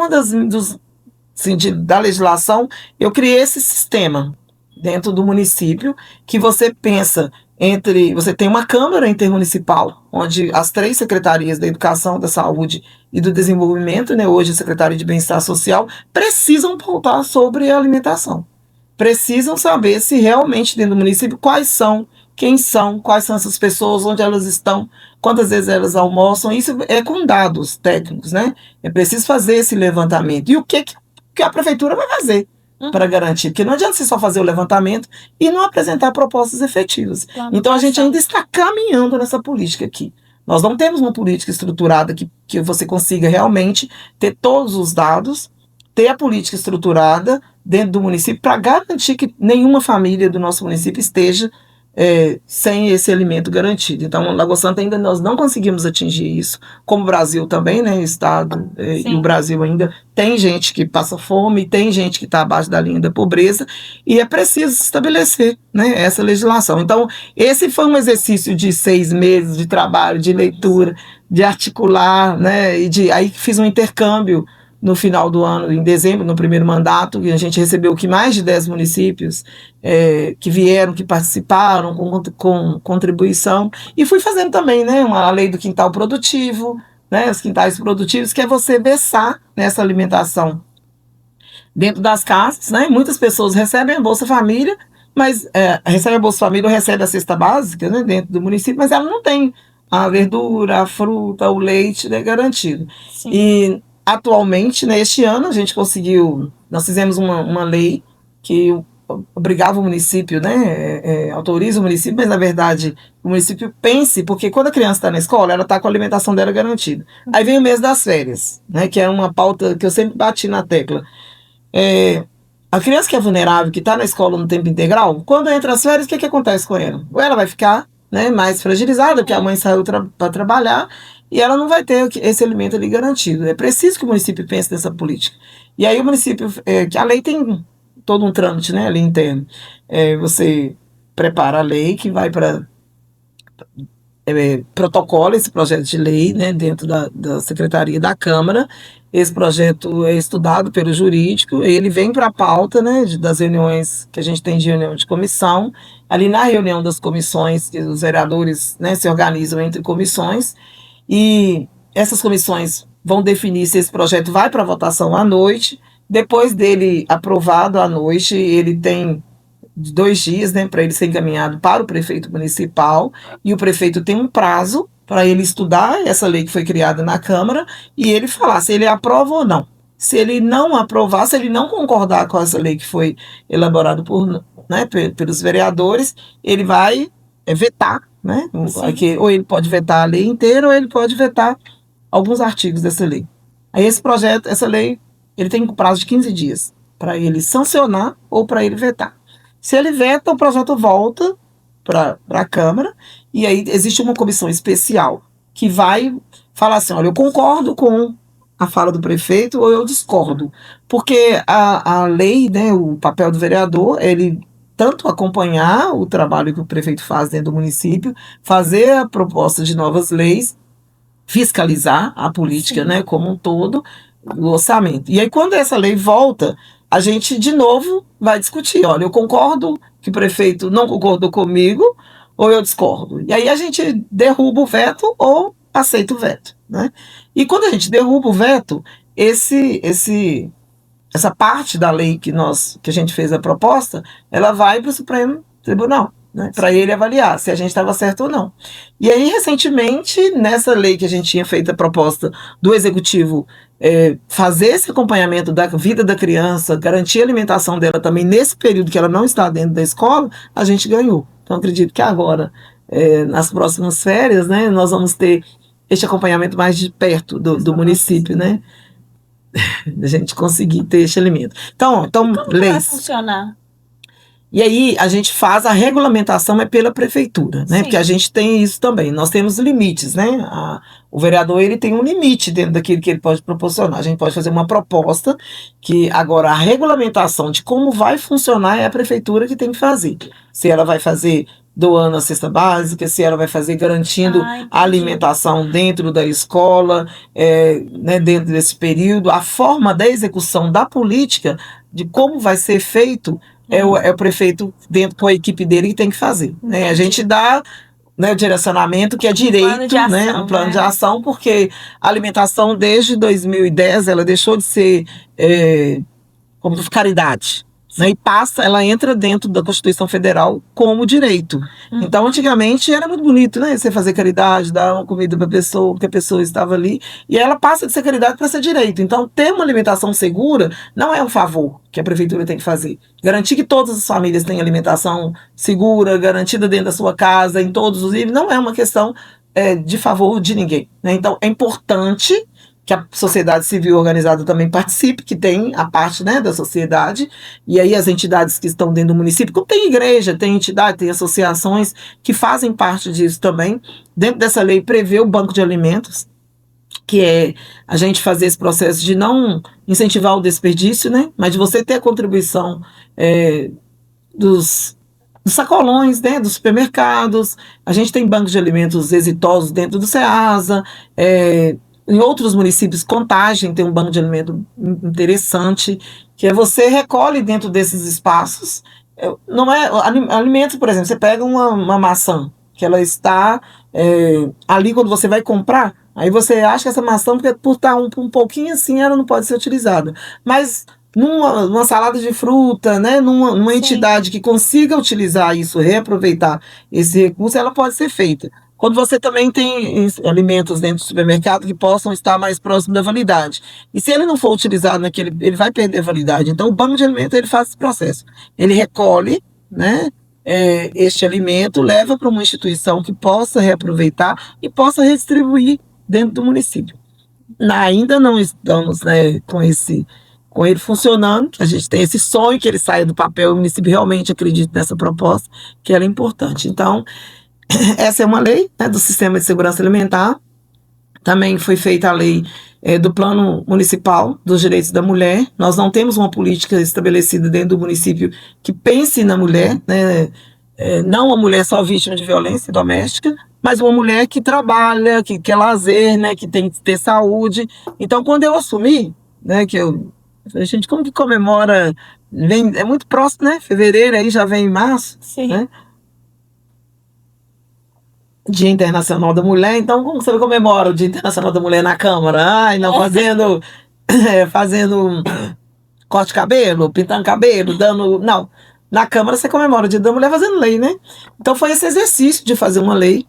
da legislação, eu criei esse sistema dentro do município, que você pensa você tem uma Câmara Intermunicipal, onde as 3 secretarias da Educação, da Saúde e do Desenvolvimento, né, hoje a Secretaria de Bem-Estar Social, precisam pautar sobre a alimentação. Precisam saber se realmente dentro do município quem são, quais são essas pessoas, onde elas estão, quantas vezes elas almoçam. Isso é com dados técnicos, né? É preciso fazer esse levantamento. E o que a prefeitura vai fazer para garantir? Porque não adianta você só fazer o levantamento e não apresentar propostas efetivas. Então a gente ainda está caminhando nessa política aqui. Nós não temos uma política estruturada que você consiga realmente ter todos os dados, ter a política estruturada dentro do município para garantir que nenhuma família do nosso município esteja sem esse alimento garantido. Então, Lagoa Santa ainda nós não conseguimos atingir isso, como o Brasil também, né, Estado e o Brasil ainda tem gente que passa fome, tem gente que está abaixo da linha da pobreza, e é preciso estabelecer, né, essa legislação. Então, esse foi um exercício de 6 meses de trabalho, de leitura, de articular, né, aí fiz um intercâmbio no final do ano, em dezembro, no primeiro mandato, e a gente recebeu que mais de 10 municípios que vieram, que participaram com contribuição, e fui fazendo também, né, a lei do quintal produtivo, né, os quintais produtivos, que é você versar nessa alimentação dentro das casas, né. Muitas pessoas recebem a Bolsa Família, mas recebe a Bolsa Família ou recebe a cesta básica, né, dentro do município, mas ela não tem a verdura, a fruta, o leite, né, garantido. Sim. E atualmente, né, este ano, nós fizemos uma lei que obrigava o município, né, autoriza o município, mas na verdade o município pense, porque quando a criança está na escola, ela está com a alimentação dela garantida. Aí vem o mês das férias, né, que é uma pauta que eu sempre bati na tecla. A criança que é vulnerável, que está na escola no tempo integral, quando entra as férias, o que acontece com ela? Ou ela vai ficar, né, mais fragilizada, porque a mãe saiu para trabalhar, e ela não vai ter esse alimento ali garantido. É preciso que o município pense nessa política. E aí o município, que a lei tem todo um trâmite, né, ali interno. Você prepara a lei que vai para protocola esse projeto de lei, né, dentro da Secretaria da Câmara. Esse projeto é estudado pelo jurídico, ele vem para a pauta, né, das reuniões que a gente tem de reunião de comissão. Ali na reunião das comissões, os vereadores, né, se organizam entre comissões, e essas comissões vão definir se esse projeto vai para votação à noite. Depois dele aprovado à noite, ele tem 2 dias, né, para ele ser encaminhado para o prefeito municipal, e o prefeito tem um prazo para ele estudar essa lei que foi criada na Câmara e ele falar se ele aprova ou não. Se ele não aprovar, se ele não concordar com essa lei que foi elaborada pelos vereadores, ele vai vetar, né? Ou ele pode vetar a lei inteira ou ele pode vetar alguns artigos dessa lei. Aí essa lei, ele tem um prazo de 15 dias para ele sancionar ou para ele vetar. Se ele veta, o projeto volta para a Câmara, e aí existe uma comissão especial que vai falar assim, olha, eu concordo com a fala do prefeito ou eu discordo. Porque a lei, né, o papel do vereador, ele tanto acompanhar o trabalho que o prefeito faz dentro do município, fazer a proposta de novas leis, fiscalizar a política, né, como um todo, o orçamento. E aí, quando essa lei volta, a gente, de novo, vai discutir. Olha, eu concordo que o prefeito não concordou comigo, ou eu discordo. E aí a gente derruba o veto ou aceita o veto, né? E quando a gente derruba o veto, essa parte da lei que a gente fez a proposta, ela vai para o Supremo Tribunal, né, para ele avaliar se a gente estava certo ou não. E aí, recentemente, nessa lei que a gente tinha feito a proposta do Executivo fazer esse acompanhamento da vida da criança, garantir a alimentação dela também nesse período que ela não está dentro da escola, a gente ganhou. Então, acredito que agora, nas próximas férias, né, nós vamos ter este acompanhamento mais de perto do município, né? A gente conseguir ter esse alimento. Então Como leis. vai funcionar? E aí a gente faz a regulamentação pela prefeitura, né? Sim. Porque a gente tem isso também. Nós temos limites, né? O vereador, ele tem um limite dentro daquilo que ele pode proporcionar. A gente pode fazer uma proposta que agora a regulamentação de como vai funcionar é a prefeitura que tem que fazer. Se ela vai fazer doando a cesta básica, se ela vai fazer garantindo a alimentação dentro da escola, né, dentro desse período, a forma da execução da política, de como vai ser feito, é o prefeito, dentro com a equipe dele, que tem que fazer. Né? A gente dá, né, o direcionamento, que é direito, um plano de ação, porque a alimentação, desde 2010, ela deixou de ser como caridade. Né, e ela entra dentro da Constituição Federal como direito. Então, antigamente, era muito bonito, né? Você fazer caridade, dar uma comida para a pessoa, porque a pessoa estava ali, e ela passa de ser caridade para ser direito. Então, ter uma alimentação segura não é um favor que a prefeitura tem que fazer. Garantir que todas as famílias tenham alimentação segura, garantida dentro da sua casa, em todos os níveis, não é uma questão de favor de ninguém. Né? Então, é importante que a sociedade civil organizada também participe, que tem a parte, né, da sociedade, e aí as entidades que estão dentro do município, como tem igreja, tem entidade, tem associações que fazem parte disso também. Dentro dessa lei prevê o banco de alimentos, que é a gente fazer esse processo de não incentivar o desperdício, né, mas de você ter a contribuição dos sacolões, né, dos supermercados. A gente tem bancos de alimentos exitosos dentro do SEASA, em outros municípios, Contagem tem um banco de alimento interessante, que você recolhe dentro desses espaços. Não é alimento, por exemplo, você pega uma maçã, que ela está ali quando você vai comprar, aí você acha que essa maçã, porque por estar um pouquinho assim, ela não pode ser utilizada. Mas numa salada de fruta, né, numa entidade que consiga utilizar isso, reaproveitar esse recurso, ela pode ser feita. Quando você também tem alimentos dentro do supermercado que possam estar mais próximo da validade. E se ele não for utilizado ele vai perder a validade. Então, o banco de alimentos, ele faz esse processo. Ele recolhe, né, este alimento, leva para uma instituição que possa reaproveitar e possa redistribuir dentro do município. Ainda não estamos, né, com ele funcionando, a gente tem esse sonho que ele saia do papel, o município realmente acredita nessa proposta, que ela é importante. Então, essa é uma lei, né, do Sistema de Segurança Alimentar, Também foi feita a lei do Plano Municipal dos Direitos da Mulher. Nós não temos uma política estabelecida dentro do município que pense na mulher, né? Não uma mulher só vítima de violência doméstica, mas uma mulher que trabalha, que quer lazer, né? Que tem que ter saúde. Então, quando eu assumi, né? A gente como que comemora, é muito próximo, né? Fevereiro, aí já vem março, Sim. né? Dia Internacional da Mulher, então como você comemora o Dia Internacional da Mulher na Câmara? Ai, não, fazendo corte de cabelo, pintando cabelo, dando. Não. Na Câmara você comemora o Dia da Mulher fazendo lei, né? Então foi esse exercício de fazer uma lei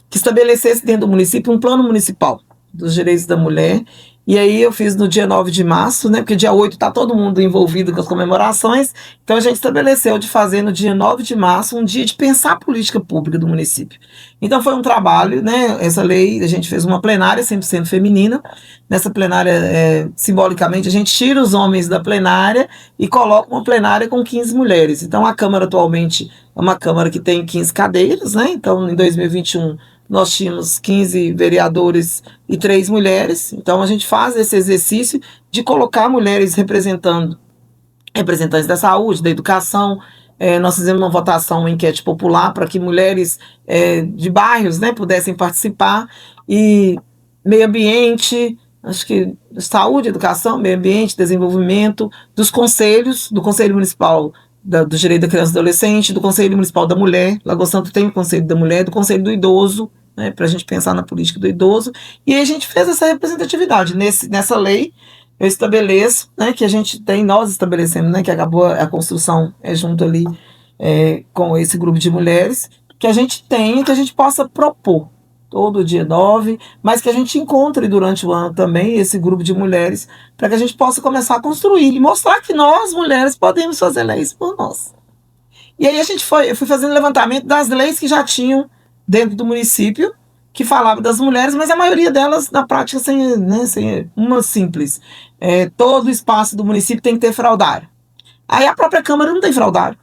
que estabelecesse dentro do município um plano municipal dos direitos da mulher. E aí eu fiz no dia 9 de março, né? Porque dia 8 está todo mundo envolvido com as comemorações. Então a gente estabeleceu de fazer no dia 9 de março um dia de pensar a política pública do município. Então foi um trabalho, né? Essa lei, a gente fez uma plenária 100% feminina. Nessa plenária, simbolicamente, a gente tira os homens da plenária e coloca uma plenária com 15 mulheres. Então a Câmara atualmente é uma Câmara que tem 15 cadeiras, né? Então em 2021 nós tínhamos 15 vereadores e 3 mulheres. Então a gente faz esse exercício de colocar mulheres representantes da saúde, da educação. Nós fizemos uma votação, uma enquete popular para que mulheres de bairros, né, pudessem participar. E meio ambiente, acho que saúde, educação, meio ambiente, desenvolvimento, dos conselhos, do Conselho Municipal do Direito da Criança e do Adolescente, do Conselho Municipal da Mulher. Lagoa Santa tem o Conselho da Mulher, do Conselho do Idoso, né, para a gente pensar na política do idoso. E aí a gente fez essa representatividade. Nessa lei, eu estabeleço, né, que a gente tem, nós estabelecemos, né, que acabou a construção junto ali com esse grupo de mulheres, que a gente tem, que a gente possa propor todo dia 9, mas que a gente encontre durante o ano também esse grupo de mulheres, para que a gente possa começar a construir e mostrar que nós, mulheres, podemos fazer leis por nós. E aí eu fui fazendo levantamento das leis que já tinham dentro do município, que falavam das mulheres, mas a maioria delas, na prática, sem uma simples. Todo o espaço do município tem que ter fraudário. Aí a própria Câmara não tem fraudário.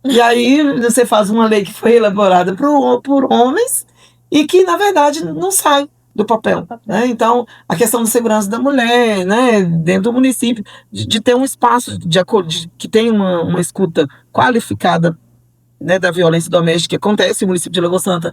E aí você faz uma lei que foi elaborada por homens e que, na verdade, não sai do papel. Né? Então, a questão da segurança da mulher, né, dentro do município, de ter um espaço que tem uma escuta qualificada, né, da violência doméstica que acontece no município de Lagoa Santa.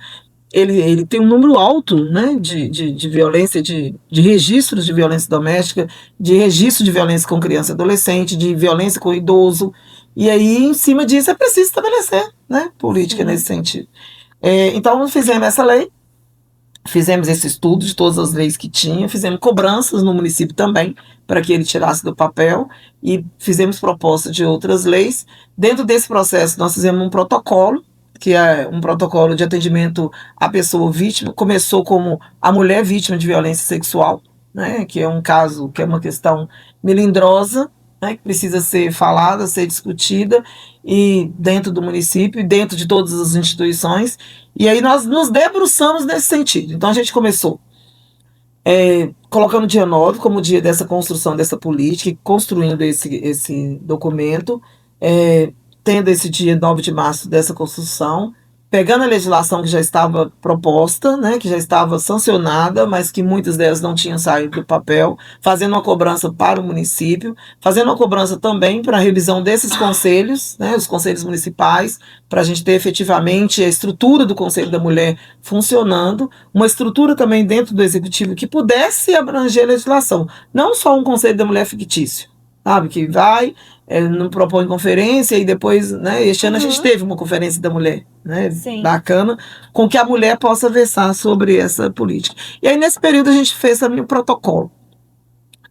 Ele tem um número alto, né, de violência, de registros de violência doméstica, de registro de violência com criança e adolescente, de violência com idoso. E aí, em cima disso, é preciso estabelecer, né, política nesse sentido. Então, fizemos essa lei, fizemos esse estudo de todas as leis que tinha, fizemos cobranças no município também, para que ele tirasse do papel, e fizemos proposta de outras leis. Dentro desse processo, nós fizemos um protocolo, que é um protocolo de atendimento à pessoa vítima. Começou como a mulher vítima de violência sexual, né, que é um caso, que é uma questão melindrosa, né, que precisa ser falada, ser discutida, e dentro do município, e dentro de todas as instituições. E aí nós nos debruçamos nesse sentido. Então a gente começou colocando o dia 9 como o dia dessa construção dessa política, e construindo esse documento, tendo esse dia 9 de março dessa construção, pegando a legislação que já estava proposta, né, que já estava sancionada, mas que muitas delas não tinham saído do papel, fazendo uma cobrança para o município, fazendo uma cobrança também para a revisão desses conselhos, né, os conselhos municipais, para a gente ter efetivamente a estrutura do Conselho da Mulher funcionando, uma estrutura também dentro do Executivo que pudesse abranger a legislação, não só um Conselho da Mulher fictício, sabe, que vai, não propõe conferência, e depois, né, este ano a gente teve uma conferência da mulher, né, bacana, com que a mulher possa versar sobre essa política. E aí, nesse período, a gente fez também o protocolo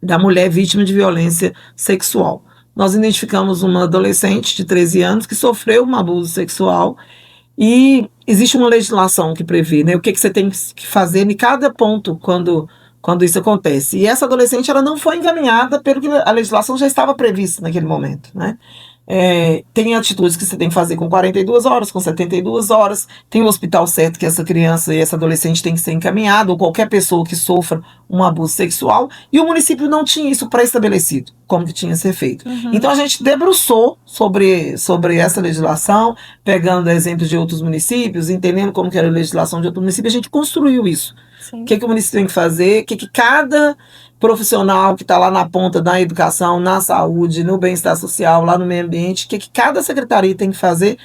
da mulher vítima de violência sexual. Nós identificamos uma adolescente de 13 anos que sofreu um abuso sexual, e existe uma legislação que prevê, né, o que você tem que fazer em cada ponto quando isso acontece. E essa adolescente, ela não foi encaminhada pelo que a legislação já estava prevista naquele momento, né? Tem atitudes que você tem que fazer com 42 horas, com 72 horas, tem o hospital certo que essa criança e essa adolescente tem que ser encaminhada, ou qualquer pessoa que sofra um abuso sexual, e o município não tinha isso pré-estabelecido, como que tinha que ser feito. Então a gente debruçou sobre essa legislação, pegando exemplos de outros municípios, entendendo como que era a legislação de outro município, a gente construiu isso. o que o município tem que fazer, o que cada profissional que está lá na ponta da educação, na saúde, no bem-estar social, lá no meio ambiente, o que cada secretaria tem que fazer.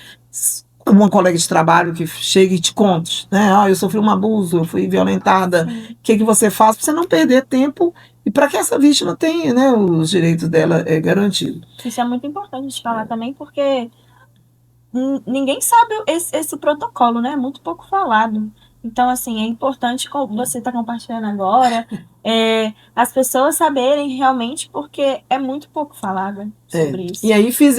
Uma colega de trabalho que chega e te conte, né? Eu sofri um abuso, eu fui violentada, o que você faz para você não perder tempo e para que essa vítima tenha, né, os direitos dela garantidos. Isso é muito importante de falar também, porque ninguém sabe esse protocolo, né? É muito pouco falado. Então, assim, é importante, como você está compartilhando agora, as pessoas saberem realmente, porque é muito pouco falado sobre isso. E aí fiz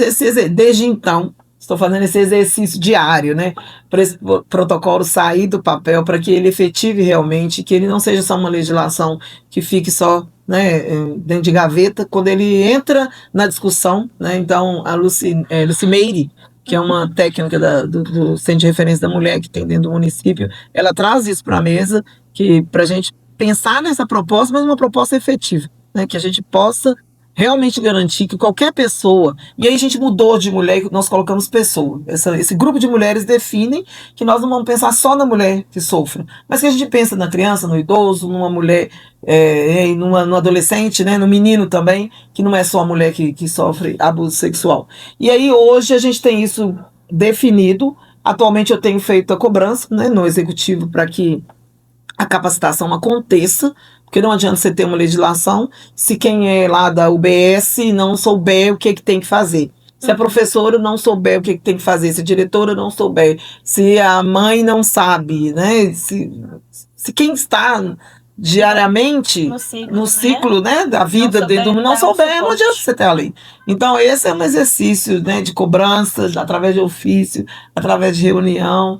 desde então, estou fazendo esse exercício diário, né? Para esse protocolo sair do papel, para que ele efetive realmente, que ele não seja só uma legislação que fique só, né, dentro de gaveta, quando ele entra na discussão, né? Então, a Lucimeire, que é uma técnica do Centro de Referência da Mulher que tem dentro do município, ela traz isso para a mesa, para a gente pensar nessa proposta, mas uma proposta efetiva, né? Que a gente possa realmente garantir que qualquer pessoa, e aí a gente mudou de mulher e nós colocamos pessoa. Esse grupo de mulheres definem que nós não vamos pensar só na mulher que sofre, mas que a gente pensa na criança, no idoso, numa mulher, no adolescente, né, no menino também, que não é só a mulher que sofre abuso sexual. E aí hoje a gente tem isso definido. Atualmente eu tenho feito a cobrança, né, no executivo para que a capacitação aconteça, porque não adianta você ter uma legislação se quem é lá da UBS não souber o que tem que fazer. Se a professora não souber o que tem que fazer, se a diretora não souber, se a mãe não sabe, né? Se quem está diariamente no ciclo, né, da vida não souber, não adianta você ter a lei. Então esse é um exercício, né, de cobrança, através de ofício, através de reunião,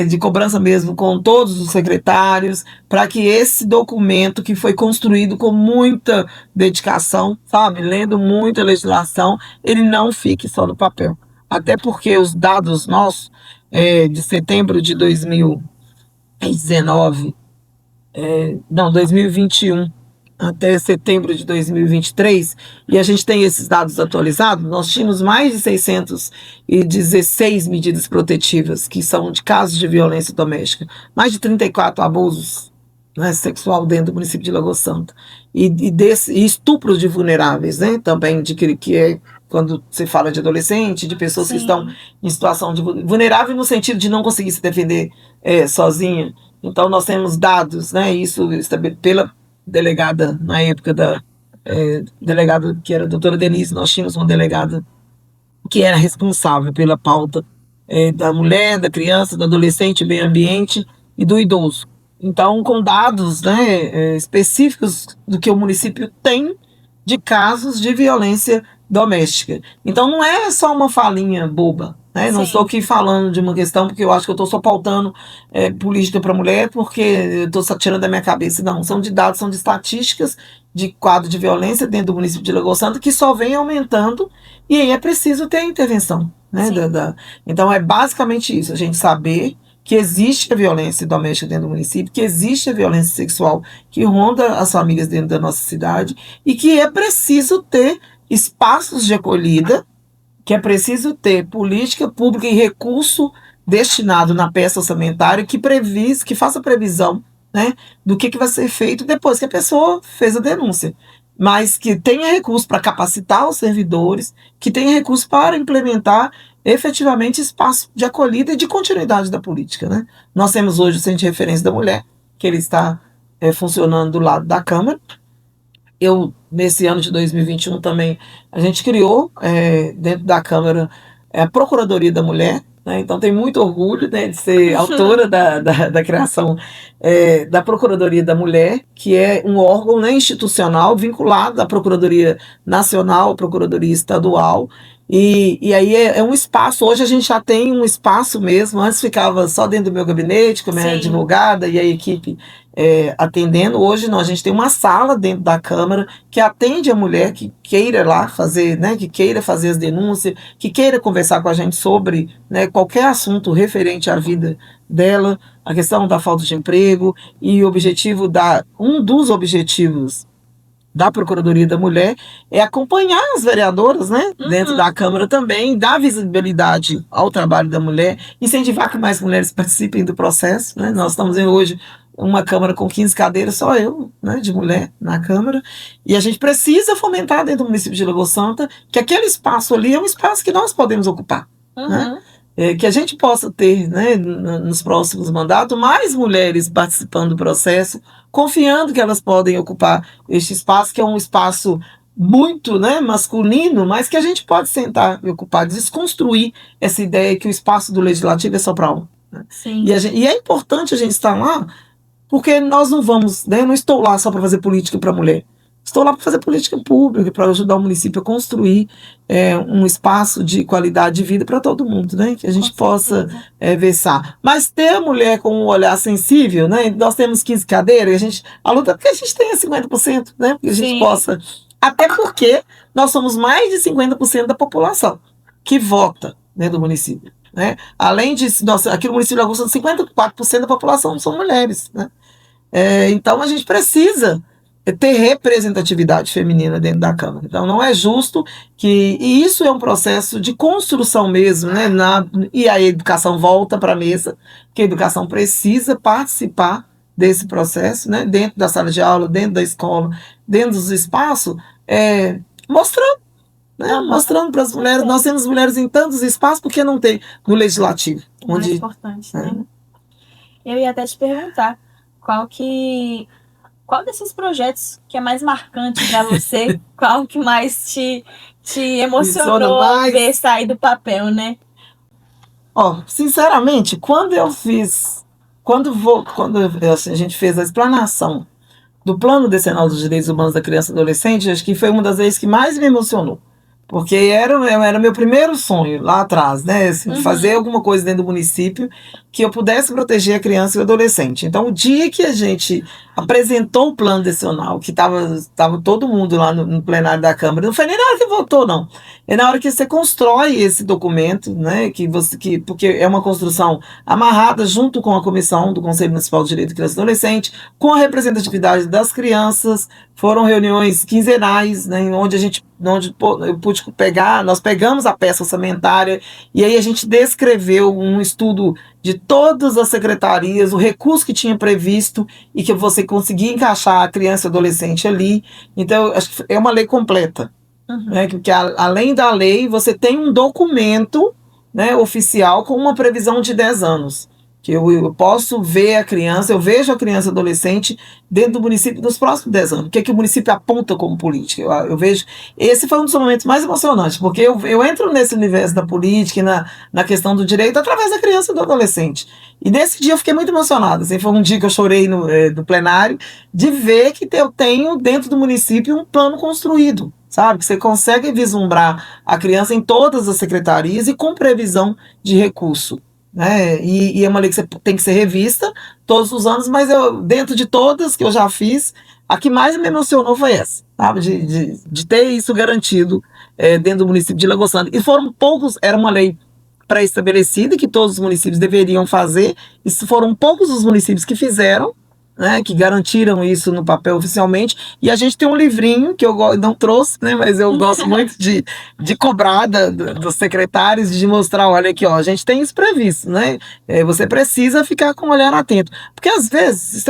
de cobrança mesmo com todos os secretários, para que esse documento que foi construído com muita dedicação, sabe, lendo muita legislação, ele não fique só no papel. Até porque os dados nossos de setembro de 2019, 2021 até setembro de 2023, e a gente tem esses dados atualizados, nós tínhamos mais de 616 medidas protetivas, que são de casos de violência doméstica, mais de 34 abusos, né, sexual dentro do município de Lagoa Santa, e estupros de vulneráveis, né, também, que é quando você fala de adolescente, de pessoas que estão em situação de vulnerável no sentido de não conseguir se defender sozinha. Então, nós temos dados, né, isso pela delegada, na época delegada que era a doutora Denise, nós tínhamos uma delegada que era responsável pela pauta da mulher, da criança, do adolescente, meio ambiente e do idoso. Então, com dados, né, específicos do que o município tem de casos de violência doméstica. Então, não é só uma falinha boba. Não estou aqui falando de uma questão porque eu acho que eu estou só pautando política para mulher porque eu estou tirando da minha cabeça. Não, são de dados, são de estatísticas de quadro de violência dentro do município de Lagoa Santa que só vem aumentando e aí é preciso ter a intervenção. Né, então é basicamente isso, a gente saber que existe a violência doméstica dentro do município, que existe a violência sexual que ronda as famílias dentro da nossa cidade e que é preciso ter espaços de acolhida, que é preciso ter política pública e recurso destinado na peça orçamentária que faça previsão, né, do que vai ser feito depois que a pessoa fez a denúncia. Mas que tenha recurso para capacitar os servidores, que tenha recurso para implementar efetivamente espaço de acolhida e de continuidade da política. Né? Nós temos hoje o Centro de Referência da Mulher, que ele está funcionando do lado da Câmara. Nesse ano de 2021 também, a gente criou dentro da Câmara a Procuradoria da Mulher, né? Então tem muito orgulho, né, de ser autora da criação da Procuradoria da Mulher, que é um órgão, né, institucional vinculado à Procuradoria Nacional, Procuradoria Estadual, e aí é um espaço. Hoje a gente já tem um espaço mesmo. Antes ficava só dentro do meu gabinete com a minha advogada e a equipe atendendo. Hoje não, a gente tem uma sala dentro da Câmara que atende a mulher que queira lá fazer, né, que queira fazer as denúncias, que queira conversar com a gente sobre, né, qualquer assunto referente à vida dela, a questão da falta de emprego. E um dos objetivos da Procuradoria da Mulher é acompanhar as vereadoras, né, dentro da Câmara também, dar visibilidade ao trabalho da mulher, incentivar que mais mulheres participem do processo. Né? Nós estamos vendo hoje uma Câmara com 15 cadeiras, só eu, né, de mulher na Câmara, e a gente precisa fomentar dentro do município de Lagoa Santa que aquele espaço ali é um espaço que nós podemos ocupar, né? Que a gente possa ter, né, nos próximos mandatos, mais mulheres participando do processo, confiando que elas podem ocupar este espaço, que é um espaço muito, né, masculino, mas que a gente pode sentar e ocupar, desconstruir essa ideia que o espaço do legislativo é só para um. Né? E é importante a gente estar lá, porque nós não vamos, né, eu não estou lá só para fazer política para mulher. Estou lá para fazer política pública, para ajudar o município a construir um espaço de qualidade de vida para todo mundo, né? Que a gente possa versar. Mas ter a mulher com um olhar sensível, né? Nós temos 15 cadeiras, a luta é porque a gente tenha 50%, né? Porque a gente possa. Até porque nós somos mais de 50% da população que vota dentro do município. Né? Além de, aqui no município de Lagoa Santa, 54% da população são mulheres. Né? Então a gente precisa ter representatividade feminina dentro da Câmara. Então não é justo e isso é um processo de construção mesmo, né? E a educação volta para a mesa, que a educação precisa participar desse processo, né? Dentro da sala de aula, dentro da escola, dentro dos espaços, mostrando, né? Mostrando para as mulheres, nós temos mulheres em tantos espaços, porque não tem no legislativo. Onde é importante, né? Eu ia até te perguntar, qual desses projetos que é mais marcante para você? Qual que mais te emocionou ver sair do papel, né? Sinceramente, quando a gente fez a explanação do Plano Decenal dos Direitos Humanos da Criança e Adolescente, acho que foi uma das vezes que mais me emocionou. Porque era meu primeiro sonho lá atrás, né? Assim, fazer alguma coisa dentro do município que eu pudesse proteger a criança e o adolescente. Então, o dia que a gente apresentou o plano decenal, que tava todo mundo lá no plenário da Câmara, não foi nem na hora que votou, não. É na hora que você constrói esse documento, né? Porque é uma construção amarrada junto com a comissão do Conselho Municipal de Direito de Criança e Adolescente, com a representatividade das crianças. Foram reuniões quinzenais, né, onde eu pude nós pegamos a peça orçamentária e aí a gente descreveu um estudo de todas as secretarias, o recurso que tinha previsto e que você conseguia encaixar a criança e adolescente ali. Então, acho que é uma lei completa. Né, porque além da lei, você tem um documento, né, oficial com uma previsão de 10 anos. Que eu posso ver a criança, eu vejo a criança e adolescente dentro do município nos próximos 10 anos. O que o município aponta como política? Eu vejo. Esse foi um dos momentos mais emocionantes, porque eu entro nesse universo da política e na questão do direito através da criança e do adolescente. E nesse dia eu fiquei muito emocionada. Assim, foi um dia que eu chorei no plenário de ver que eu tenho dentro do município um plano construído. Sabe? Que você consegue vislumbrar a criança em todas as secretarias e com previsão de recurso. Né? E é uma lei que tem que ser revista todos os anos, mas dentro de todas que eu já fiz, a que mais me emocionou foi essa, sabe? De ter isso garantido dentro do município de Lagoa Santa. E foram poucos, era uma lei pré-estabelecida que todos os municípios deveriam fazer, e foram poucos os municípios que fizeram, né, que garantiram isso no papel oficialmente, e a gente tem um livrinho que eu não trouxe, né, mas eu gosto muito de cobrar dos secretários, de mostrar, olha aqui, ó, a gente tem isso previsto, né, você precisa ficar com o olhar atento, porque às vezes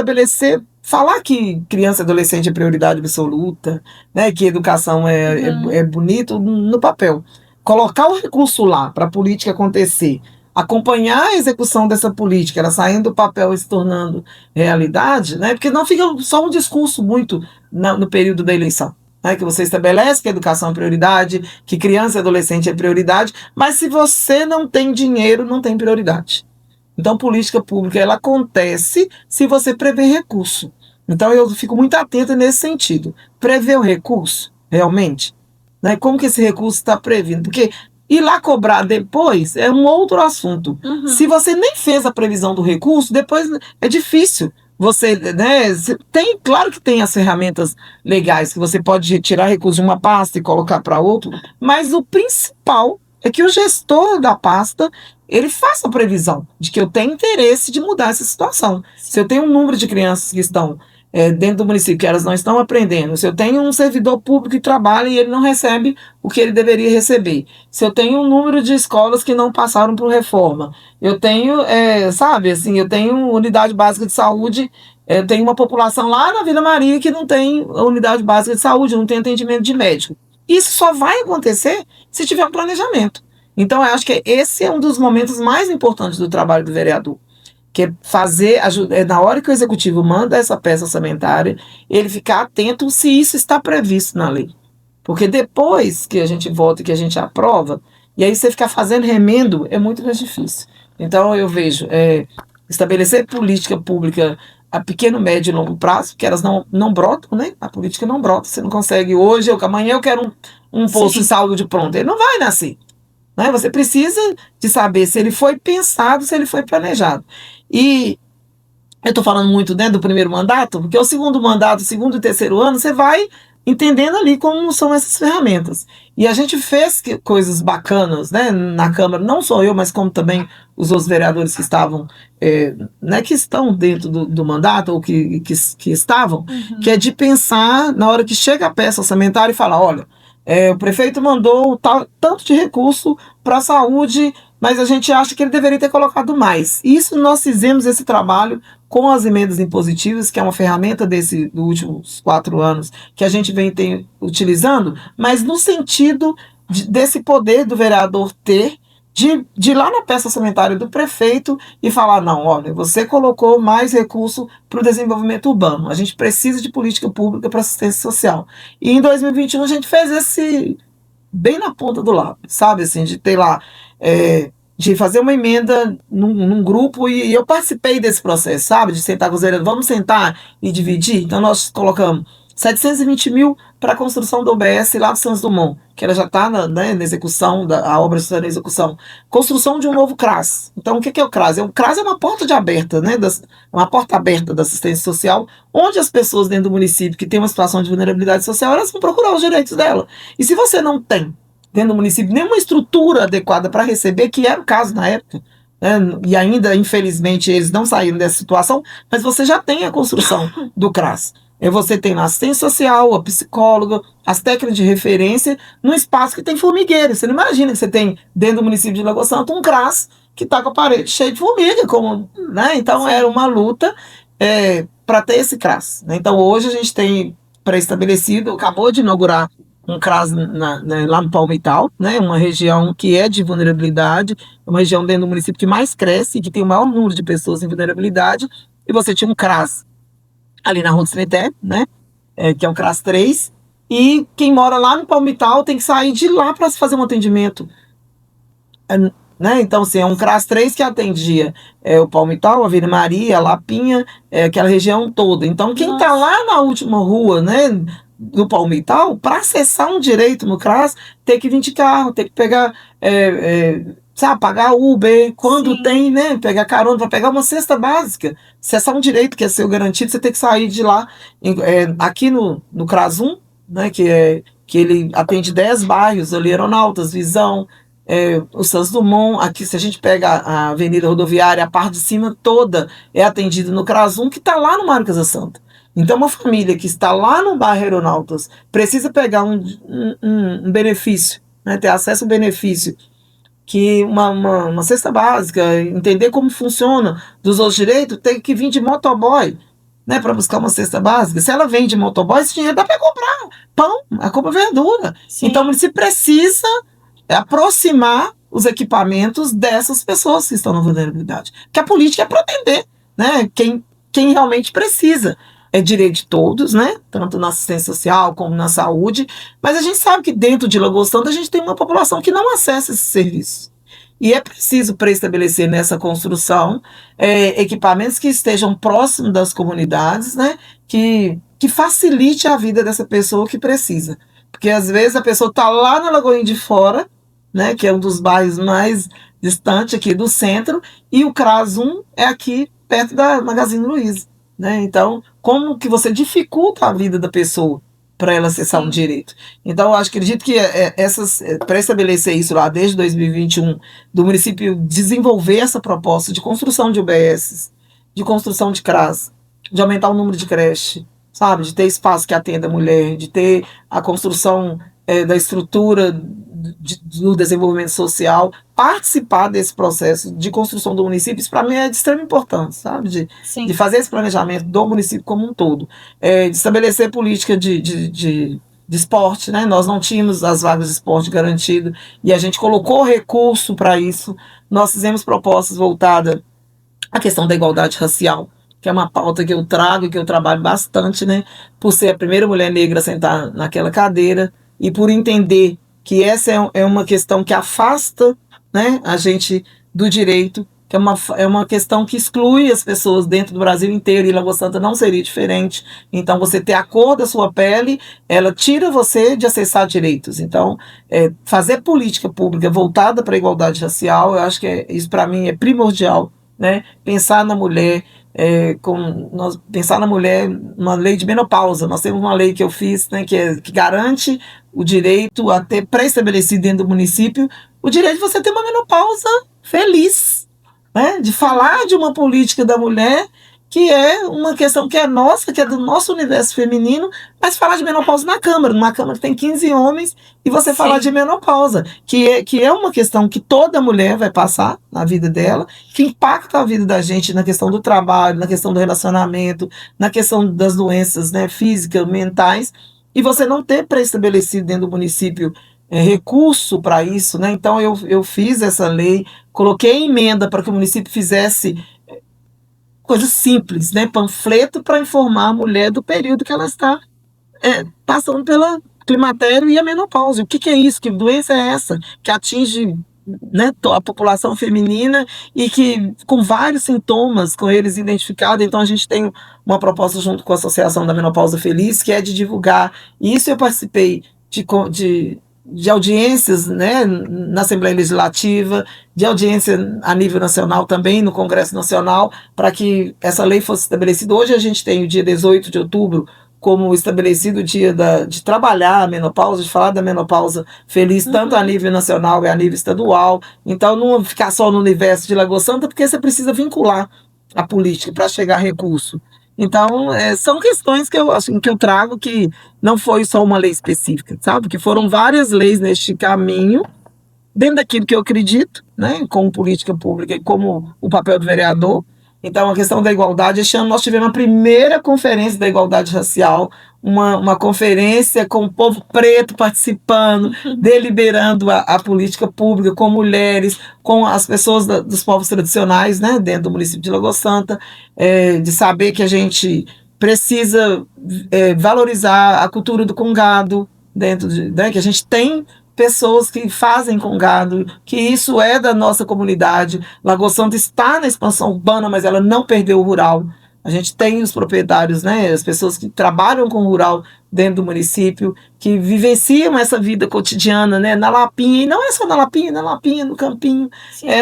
falar que criança e adolescente é prioridade absoluta, né, que educação é bonito no papel, colocar o recurso lá para a política acontecer, acompanhar a execução dessa política, ela saindo do papel e se tornando realidade, né? Porque não fica só um discurso muito no período da eleição. Né? Que você estabelece que a educação é prioridade, que criança e adolescente é prioridade, mas se você não tem dinheiro, não tem prioridade. Então, política pública, ela acontece se você prever recurso. Então, eu fico muito atenta nesse sentido. Prever o recurso, realmente. Né? Como que esse recurso está previsto? Porque ir lá cobrar depois é um outro assunto. Se você nem fez a previsão do recurso, depois é difícil. Você, né, claro que tem as ferramentas legais que você pode retirar recursos de uma pasta e colocar para outro, mas o principal é que o gestor da pasta ele faça a previsão de que eu tenho interesse de mudar essa situação. Se eu tenho um número de crianças que estão dentro do município, que elas não estão aprendendo. Se eu tenho um servidor público que trabalha e ele não recebe o que ele deveria receber. Se eu tenho um número de escolas que não passaram por reforma. Eu tenho, sabe, assim, eu tenho unidade básica de saúde, eu tenho uma população lá na Vila Maria que não tem unidade básica de saúde, não tem atendimento de médico. Isso só vai acontecer se tiver um planejamento. Então, eu acho que esse é um dos momentos mais importantes do trabalho do vereador, que é fazer, na hora que o executivo manda essa peça orçamentária, ele ficar atento se isso está previsto na lei. Porque depois que a gente vota e que a gente aprova, e aí você ficar fazendo remendo é muito mais difícil. Então eu vejo, estabelecer política pública a pequeno, médio e longo prazo, que elas não brotam, né? A política não brota. Você não consegue hoje, amanhã eu quero um posto de saúde pronto. Ele não vai nascer. Né? Você precisa de saber se ele foi pensado, se ele foi planejado. E eu estou falando muito, né, do primeiro mandato, porque o segundo mandato, o segundo e terceiro ano, você vai entendendo ali como são essas ferramentas. E a gente fez coisas bacanas, né, na Câmara, não só eu, mas como também os outros vereadores que estavam, né, que estão dentro do mandato, ou que estavam, que é de pensar, na hora que chega a peça orçamentária e falar, olha, o prefeito mandou tanto de recurso para a saúde, mas a gente acha que ele deveria ter colocado mais. Isso nós fizemos esse trabalho com as emendas impositivas, que é uma ferramenta dos últimos 4 anos que a gente vem utilizando, mas no sentido desse poder do vereador ter de ir lá na peça orçamentária do prefeito e falar, não, olha, você colocou mais recurso para o desenvolvimento urbano, a gente precisa de política pública para assistência social. E em 2021 a gente fez esse bem na ponta do lápis, sabe, assim, de ter lá, de fazer uma emenda num grupo, e eu participei desse processo, sabe, de sentar com os vereadores, vamos sentar e dividir. Então nós colocamos 720 mil para a construção do OBS lá do Santos Dumont, que ela já está na execução, a obra está na execução. Construção de um novo CRAS. Então, o que é o CRAS? O CRAS é uma porta aberta, né, uma porta aberta da assistência social, onde as pessoas dentro do município que têm uma situação de vulnerabilidade social, elas vão procurar os direitos dela. E se você não tem, dentro do município, nenhuma estrutura adequada para receber, que era o caso na época, né, e ainda, infelizmente, eles não saíram dessa situação, mas você já tem a construção do CRAS. Você tem a assistência social, a psicóloga, as técnicas de referência, num espaço que tem formigueiro. Você não imagina que você tem, dentro do município de Lagoa Santa, um CRAS que está com a parede cheia de formiga. Né? Então, era uma luta para ter esse CRAS. Né? Então, hoje a gente tem pré-estabelecido, acabou de inaugurar um CRAS lá no Palmital, né? Uma região que é de vulnerabilidade, uma região dentro do município que mais cresce, que tem o maior número de pessoas em vulnerabilidade, e você tinha um CRAS ali na Rua do Cemitério, né? Que é o CRAS 3, e quem mora lá no Palmital tem que sair de lá para fazer um atendimento. Né? Então, assim, é um CRAS 3 que atendia o Palmital, a Vila Maria, a Lapinha, aquela região toda. Então, quem está lá na última rua, né, do Palmital, para acessar um direito no CRAS, tem que vir de carro, tem que pegar... sabe, pagar Uber, quando tem, né, pegar carona para pegar uma cesta básica. Se é um direito que é seu garantido, você tem que sair de lá. Aqui no CRAS 1, né, que ele atende 10 bairros, ali, Aeronautas, Visão, o Santos Dumont, aqui se a gente pega a Avenida Rodoviária, a parte de cima toda é atendida no CRAS 1, que está lá no Mário Casa Santa. Então, uma família que está lá no bairro Aeronautas precisa pegar um benefício, né, ter acesso a um benefício, que uma cesta básica, entender como funciona dos outros direitos, tem que vir de motoboy, né, para buscar uma cesta básica. Se ela vem de motoboy, esse dinheiro dá para comprar pão, compra verdura. Sim. Então, você precisa aproximar os equipamentos dessas pessoas que estão na vulnerabilidade. Porque a política é para atender, né, quem realmente precisa. É direito de todos, né? Tanto na assistência social como na saúde, mas a gente sabe que dentro de Lagoa Santa a gente tem uma população que não acessa esses serviços. E é preciso pré-estabelecer nessa construção equipamentos que estejam próximos das comunidades, né? Que facilite a vida dessa pessoa que precisa. Porque às vezes a pessoa está lá na Lagoinha de Fora, né? Que é um dos bairros mais distantes aqui do centro, e o CRAS 1 é aqui perto da Magazine Luiza. Né? Então, como que você dificulta a vida da pessoa para ela acessar um direito? Então, eu acredito que para estabelecer isso lá desde 2021, do município desenvolver essa proposta de construção de UBS, de construção de CRAS, de aumentar o número de creche, sabe? De ter espaço que atenda a mulher, de ter a construção da estrutura do desenvolvimento social, participar desse processo de construção do município, isso para mim é de extrema importância, sabe? De fazer esse planejamento do município como um todo, de estabelecer política de esporte, né? Nós não tínhamos as vagas de esporte garantidas e a gente colocou recurso para isso. Nós fizemos propostas voltadas à questão da igualdade racial, que é uma pauta que eu trago e que eu trabalho bastante, né? Por ser a primeira mulher negra a sentar naquela cadeira e por entender que essa é uma questão que afasta, né, a gente do direito, que é uma questão que exclui as pessoas dentro do Brasil inteiro, e Lagoa Santa não seria diferente. Então, você ter a cor da sua pele, ela tira você de acessar direitos. Então, fazer política pública voltada para a igualdade racial, eu acho que isso para mim é primordial, né? Pensar na mulher, pensar na mulher, uma lei de menopausa. Nós temos uma lei que eu fiz, né, que garante o direito a ter pré-estabelecido dentro do município o direito de você ter uma menopausa feliz, né? De falar de uma política da mulher que é uma questão que é nossa, que é do nosso universo feminino, mas falar de menopausa na Câmara, numa Câmara que tem 15 homens, e você falar de menopausa, que é uma questão que toda mulher vai passar na vida dela, que impacta a vida da gente na questão do trabalho, na questão do relacionamento, na questão das doenças, né, físicas, mentais, e você não ter pré-estabelecido dentro do município recurso para isso, né? Então eu fiz essa lei, coloquei emenda para que o município fizesse coisa simples, né? Panfleto para informar a mulher do período que ela está passando pela climatério e a menopausa. O que é isso? Que doença é essa? Que atinge, né, a população feminina e que com vários sintomas com eles identificados. Então a gente tem uma proposta junto com a Associação da Menopausa Feliz, que é de divulgar. E isso eu participei de audiências, né, na Assembleia Legislativa, de audiência a nível nacional também, no Congresso Nacional, para que essa lei fosse estabelecida. Hoje a gente tem o dia 18 de outubro como estabelecido o dia de trabalhar a menopausa, de falar da menopausa feliz, tanto a nível nacional e a nível estadual. Então, não ficar só no universo de Lagoa Santa, porque você precisa vincular a política para chegar a recurso. Então, são questões que eu trago, que não foi só uma lei específica, sabe? Que foram várias leis neste caminho, dentro daquilo que eu acredito, né? Como política pública e como o papel do vereador. Então, a questão da igualdade, este ano nós tivemos a primeira conferência da igualdade racial, uma conferência com o povo preto participando, deliberando a política pública, com mulheres, com as pessoas dos povos tradicionais, né, dentro do município de Lagoa Santa, de saber que a gente precisa valorizar a cultura do congado, né, que a gente tem pessoas que fazem com gado, que isso é da nossa comunidade. Lagoa Santa está na expansão urbana, mas ela não perdeu o rural. A gente tem os proprietários, né, as pessoas que trabalham com o rural dentro do município, que vivenciam essa vida cotidiana, né, na Lapinha, e não é só na Lapinha, no Campinho,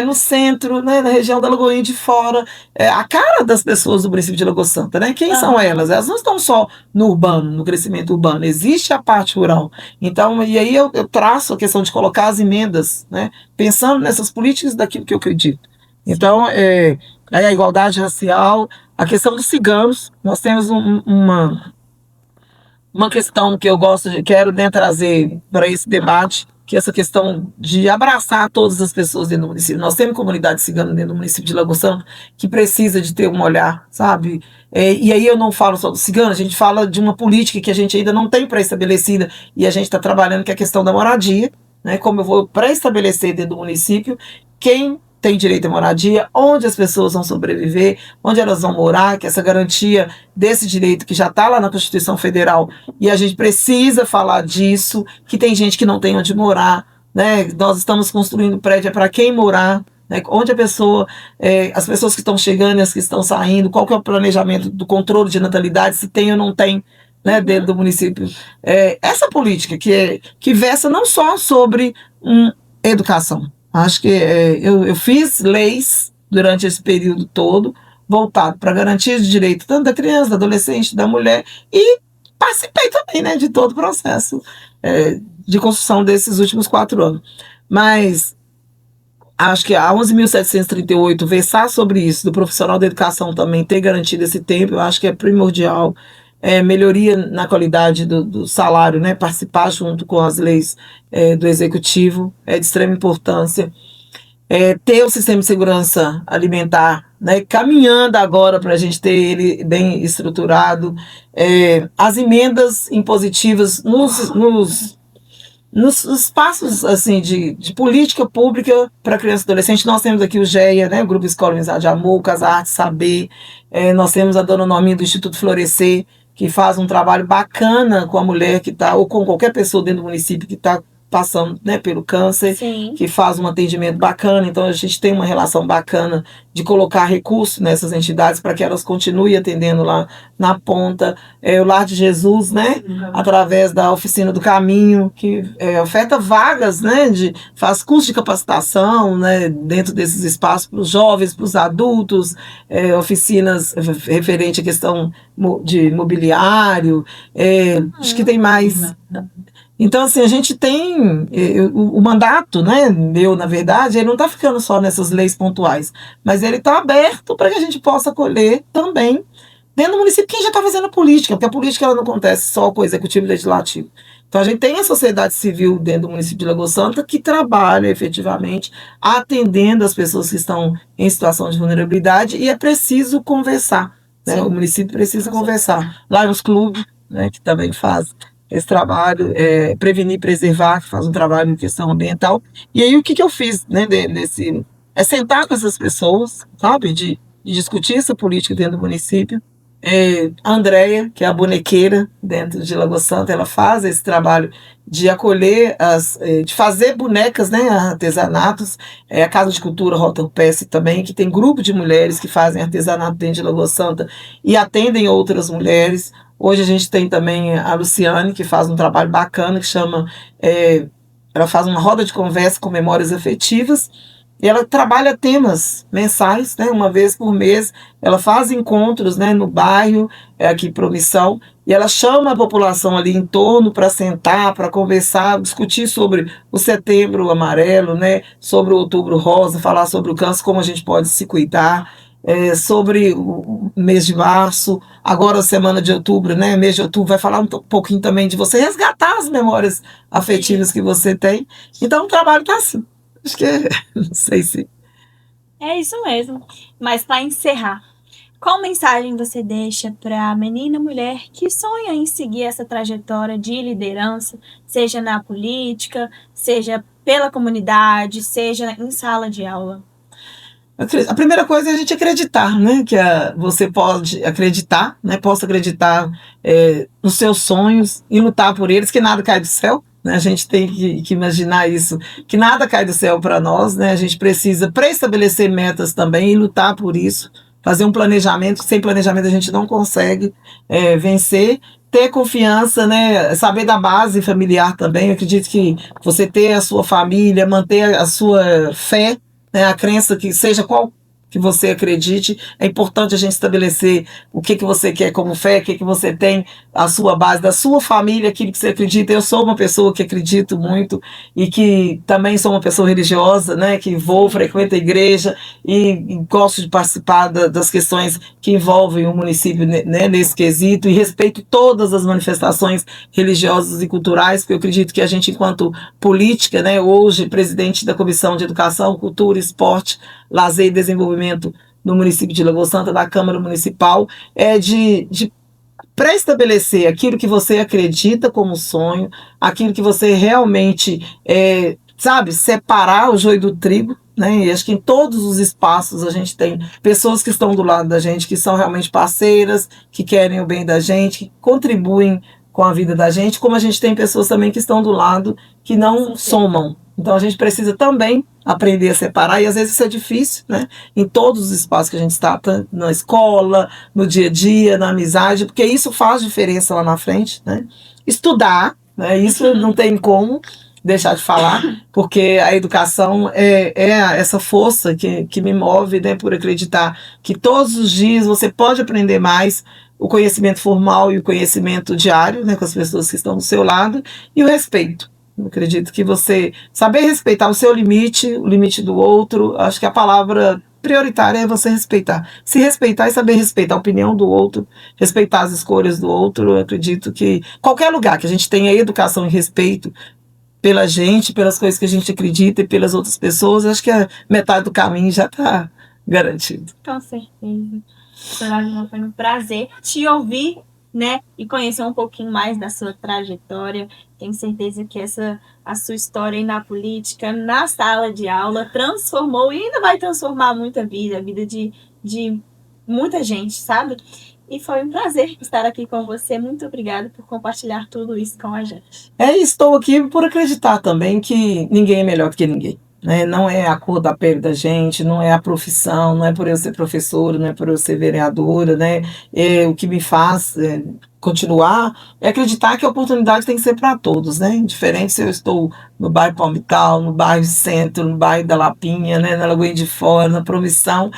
no centro, né, na região da Lagoinha de Fora, a cara das pessoas do município de Lagoa Santa, né? Quem são elas? Elas não estão só no urbano, no crescimento urbano, existe a parte rural. Então, e aí eu traço a questão de colocar as emendas, né, pensando nessas políticas daquilo que eu acredito. Então, aí a igualdade racial, a questão dos ciganos, nós temos uma questão que eu quero, né, trazer para esse debate, que é essa questão de abraçar todas as pessoas dentro do município. Nós temos comunidade cigana dentro do município de Lagoa Santa que precisa de ter um olhar, sabe? E aí eu não falo só do cigano, a gente fala de uma política que a gente ainda não tem pré-estabelecida e a gente está trabalhando, que é a questão da moradia, né? Como eu vou pré-estabelecer dentro do município quem tem direito à moradia, onde as pessoas vão sobreviver, onde elas vão morar, que essa garantia desse direito que já está lá na Constituição Federal, e a gente precisa falar disso, que tem gente que não tem onde morar, né? Nós estamos construindo prédio para quem morar, né? Onde a pessoa, as pessoas que estão chegando e as que estão saindo, qual que é o planejamento do controle de natalidade, se tem ou não tem, né, dentro do município. Essa política que versa não só sobre educação. Acho que eu fiz leis durante esse período todo, voltado para garantir o direito tanto da criança, do adolescente, da mulher, e participei também, né, de todo o processo de construção desses últimos 4 anos. Mas acho que a 11.738 versar sobre isso, do profissional da educação também ter garantido esse tempo, eu acho que é primordial. Melhoria na qualidade do salário, né? Participar junto com as leis do executivo é de extrema importância. Ter o sistema de segurança alimentar, né, caminhando agora para a gente ter ele bem estruturado. As emendas impositivas nos espaços assim, de política pública para criança e adolescente. Nós temos aqui o GEA, né, o Grupo Escola Amizade de Amor, Casa Arte Saber. Nós temos a dona Norminha do Instituto Florescer, que faz um trabalho bacana com a mulher que está, ou com qualquer pessoa dentro do município que está passando, né, pelo câncer. Sim. Que faz um atendimento bacana. Então a gente tem uma relação bacana de colocar recursos nessas entidades para que elas continuem atendendo lá na ponta. O Lar de Jesus, né, através da Oficina do Caminho, que oferta vagas, né, faz curso de capacitação, né, dentro desses espaços para os jovens, para os adultos, oficinas referente à questão de mobiliário. Acho que tem mais. Então, assim, a gente tem o mandato, né, meu, na verdade, ele não está ficando só nessas leis pontuais, mas ele está aberto para que a gente possa acolher também dentro do município quem já está fazendo a política, porque a política ela não acontece só com o executivo e legislativo. Então, a gente tem a sociedade civil dentro do município de Lagoa Santa que trabalha efetivamente atendendo as pessoas que estão em situação de vulnerabilidade, e é preciso conversar, né? O município precisa conversar. Lá nos clubes, né, que também faz esse trabalho, Prevenir e Preservar, que faz um trabalho em questão ambiental. E aí o que eu fiz, né, sentar com essas pessoas, sabe, de discutir essa política dentro do município. A Andréia, que é a bonequeira dentro de Lagoa Santa, ela faz esse trabalho de acolher, de fazer bonecas, né, artesanatos. A Casa de Cultura Rota Rupestre também, que tem grupo de mulheres que fazem artesanato dentro de Lagoa Santa e atendem outras mulheres. Hoje a gente tem também a Luciane, que faz um trabalho bacana, que chama... ela faz uma roda de conversa com memórias afetivas, e ela trabalha temas mensais, né, uma vez por mês. Ela faz encontros, né, no bairro, aqui em Promissão, e ela chama a população ali em torno para sentar, para conversar, discutir sobre o Setembro Amarelo, né, sobre o Outubro Rosa, falar sobre o câncer, como a gente pode se cuidar, sobre o mês de março, agora a semana de outubro, né? Mês de outubro vai falar um pouquinho também de você resgatar as memórias afetivas que você tem. Então o trabalho está assim. Acho que não sei se... É isso mesmo. Mas para encerrar, qual mensagem você deixa para a menina mulher que sonha em seguir essa trajetória de liderança, seja na política, seja pela comunidade, seja em sala de aula? A primeira coisa é a gente acreditar, né? Que você pode acreditar, né? Possa acreditar nos seus sonhos e lutar por eles, que nada cai do céu, né? A gente tem que imaginar isso, que nada cai do céu para nós, né? A gente precisa pré-estabelecer metas também e lutar por isso, fazer um planejamento. Sem planejamento a gente não consegue vencer. Ter confiança, né? Saber da base familiar também. Eu acredito que você ter a sua família, manter a sua fé, né, a crença, que seja qual que você acredite, é importante a gente estabelecer o que você quer como fé, o que você tem, a sua base da sua família, aquilo que você acredita. Eu sou uma pessoa que acredito muito e que também sou uma pessoa religiosa, né, que frequento a igreja e gosto de participar das questões que envolvem o município, né, nesse quesito, e respeito todas as manifestações religiosas e culturais, porque eu acredito que a gente, enquanto política, né, hoje presidente da Comissão de Educação, Cultura, Esporte, Lazer e Desenvolvimento no município de Lagoa Santa, da Câmara Municipal, de pré-estabelecer aquilo que você acredita como sonho, aquilo que você realmente, sabe, separar o joio do trigo, né? E acho que em todos os espaços a gente tem pessoas que estão do lado da gente, que são realmente parceiras, que querem o bem da gente, que contribuem com a vida da gente, como a gente tem pessoas também que estão do lado, que não somam. Então a gente precisa também aprender a separar, e às vezes isso é difícil, né? Em todos os espaços que a gente está, na escola, no dia a dia, na amizade, porque isso faz diferença lá na frente, né? Estudar, né? Isso não tem como deixar de falar, porque a educação é essa força que me move, né? Por acreditar que todos os dias você pode aprender mais, o conhecimento formal e o conhecimento diário, né? Com as pessoas que estão do seu lado, e o respeito. Eu acredito que você saber respeitar o seu limite, o limite do outro, acho que a palavra prioritária é você respeitar. Se respeitar e saber respeitar a opinião do outro, respeitar as escolhas do outro, eu acredito que qualquer lugar que a gente tenha educação e respeito pela gente, pelas coisas que a gente acredita e pelas outras pessoas, acho que a metade do caminho já está garantido. Com certeza. Soraya, foi um prazer te ouvir, né? E conhecer um pouquinho mais da sua trajetória. Tenho certeza que a sua história aí na política, na sala de aula, transformou e ainda vai transformar muita vida, a vida de muita gente, sabe? E foi um prazer estar aqui com você. Muito obrigada por compartilhar tudo isso com a gente. Estou aqui por acreditar também que ninguém é melhor do que ninguém. Né? Não é a cor da pele da gente, não é a profissão, não é por eu ser professora, não é por eu ser vereadora, né? O que me faz continuar é acreditar que a oportunidade tem que ser para todos, né? Indiferente se eu estou no bairro Palmital, no bairro Centro, no bairro da Lapinha, né? Na Lagoinha de Fora, na Promissão,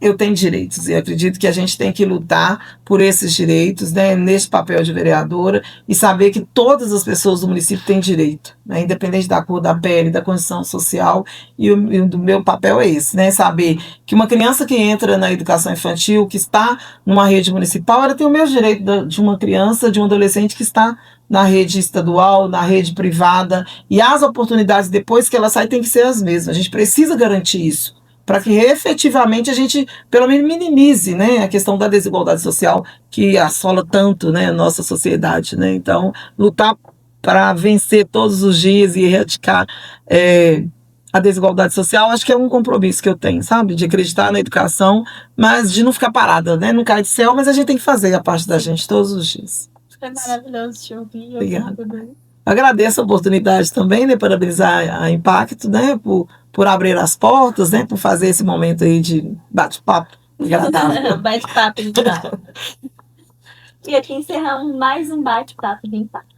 eu tenho direitos e acredito que a gente tem que lutar por esses direitos, né? Nesse papel de vereadora e saber que todas as pessoas do município têm direito, né? Independente da cor da pele, da condição social, e o meu papel é esse, né? Saber que uma criança que entra na educação infantil, que está numa rede municipal, ela tem o mesmo direito de uma criança, de um adolescente que está na rede estadual, na rede privada, e as oportunidades depois que ela sai têm que ser as mesmas. A gente precisa garantir isso, para que efetivamente a gente, pelo menos, minimize, né, a questão da desigualdade social que assola tanto, né, a nossa sociedade. Né? Então, lutar para vencer todos os dias e erradicar a desigualdade social, acho que é um compromisso que eu tenho, sabe? De acreditar na educação, mas de não ficar parada, né? Não cai do céu, mas a gente tem que fazer a parte da gente todos os dias. Foi maravilhoso te ouvir. Obrigada. Agradeço a oportunidade também, né? Parabenizar a Impacto, né? Por abrir as portas, né? Por fazer esse momento aí de bate-papo agradável. Bate-papo, então. E aqui encerramos mais um bate-papo de Impacto.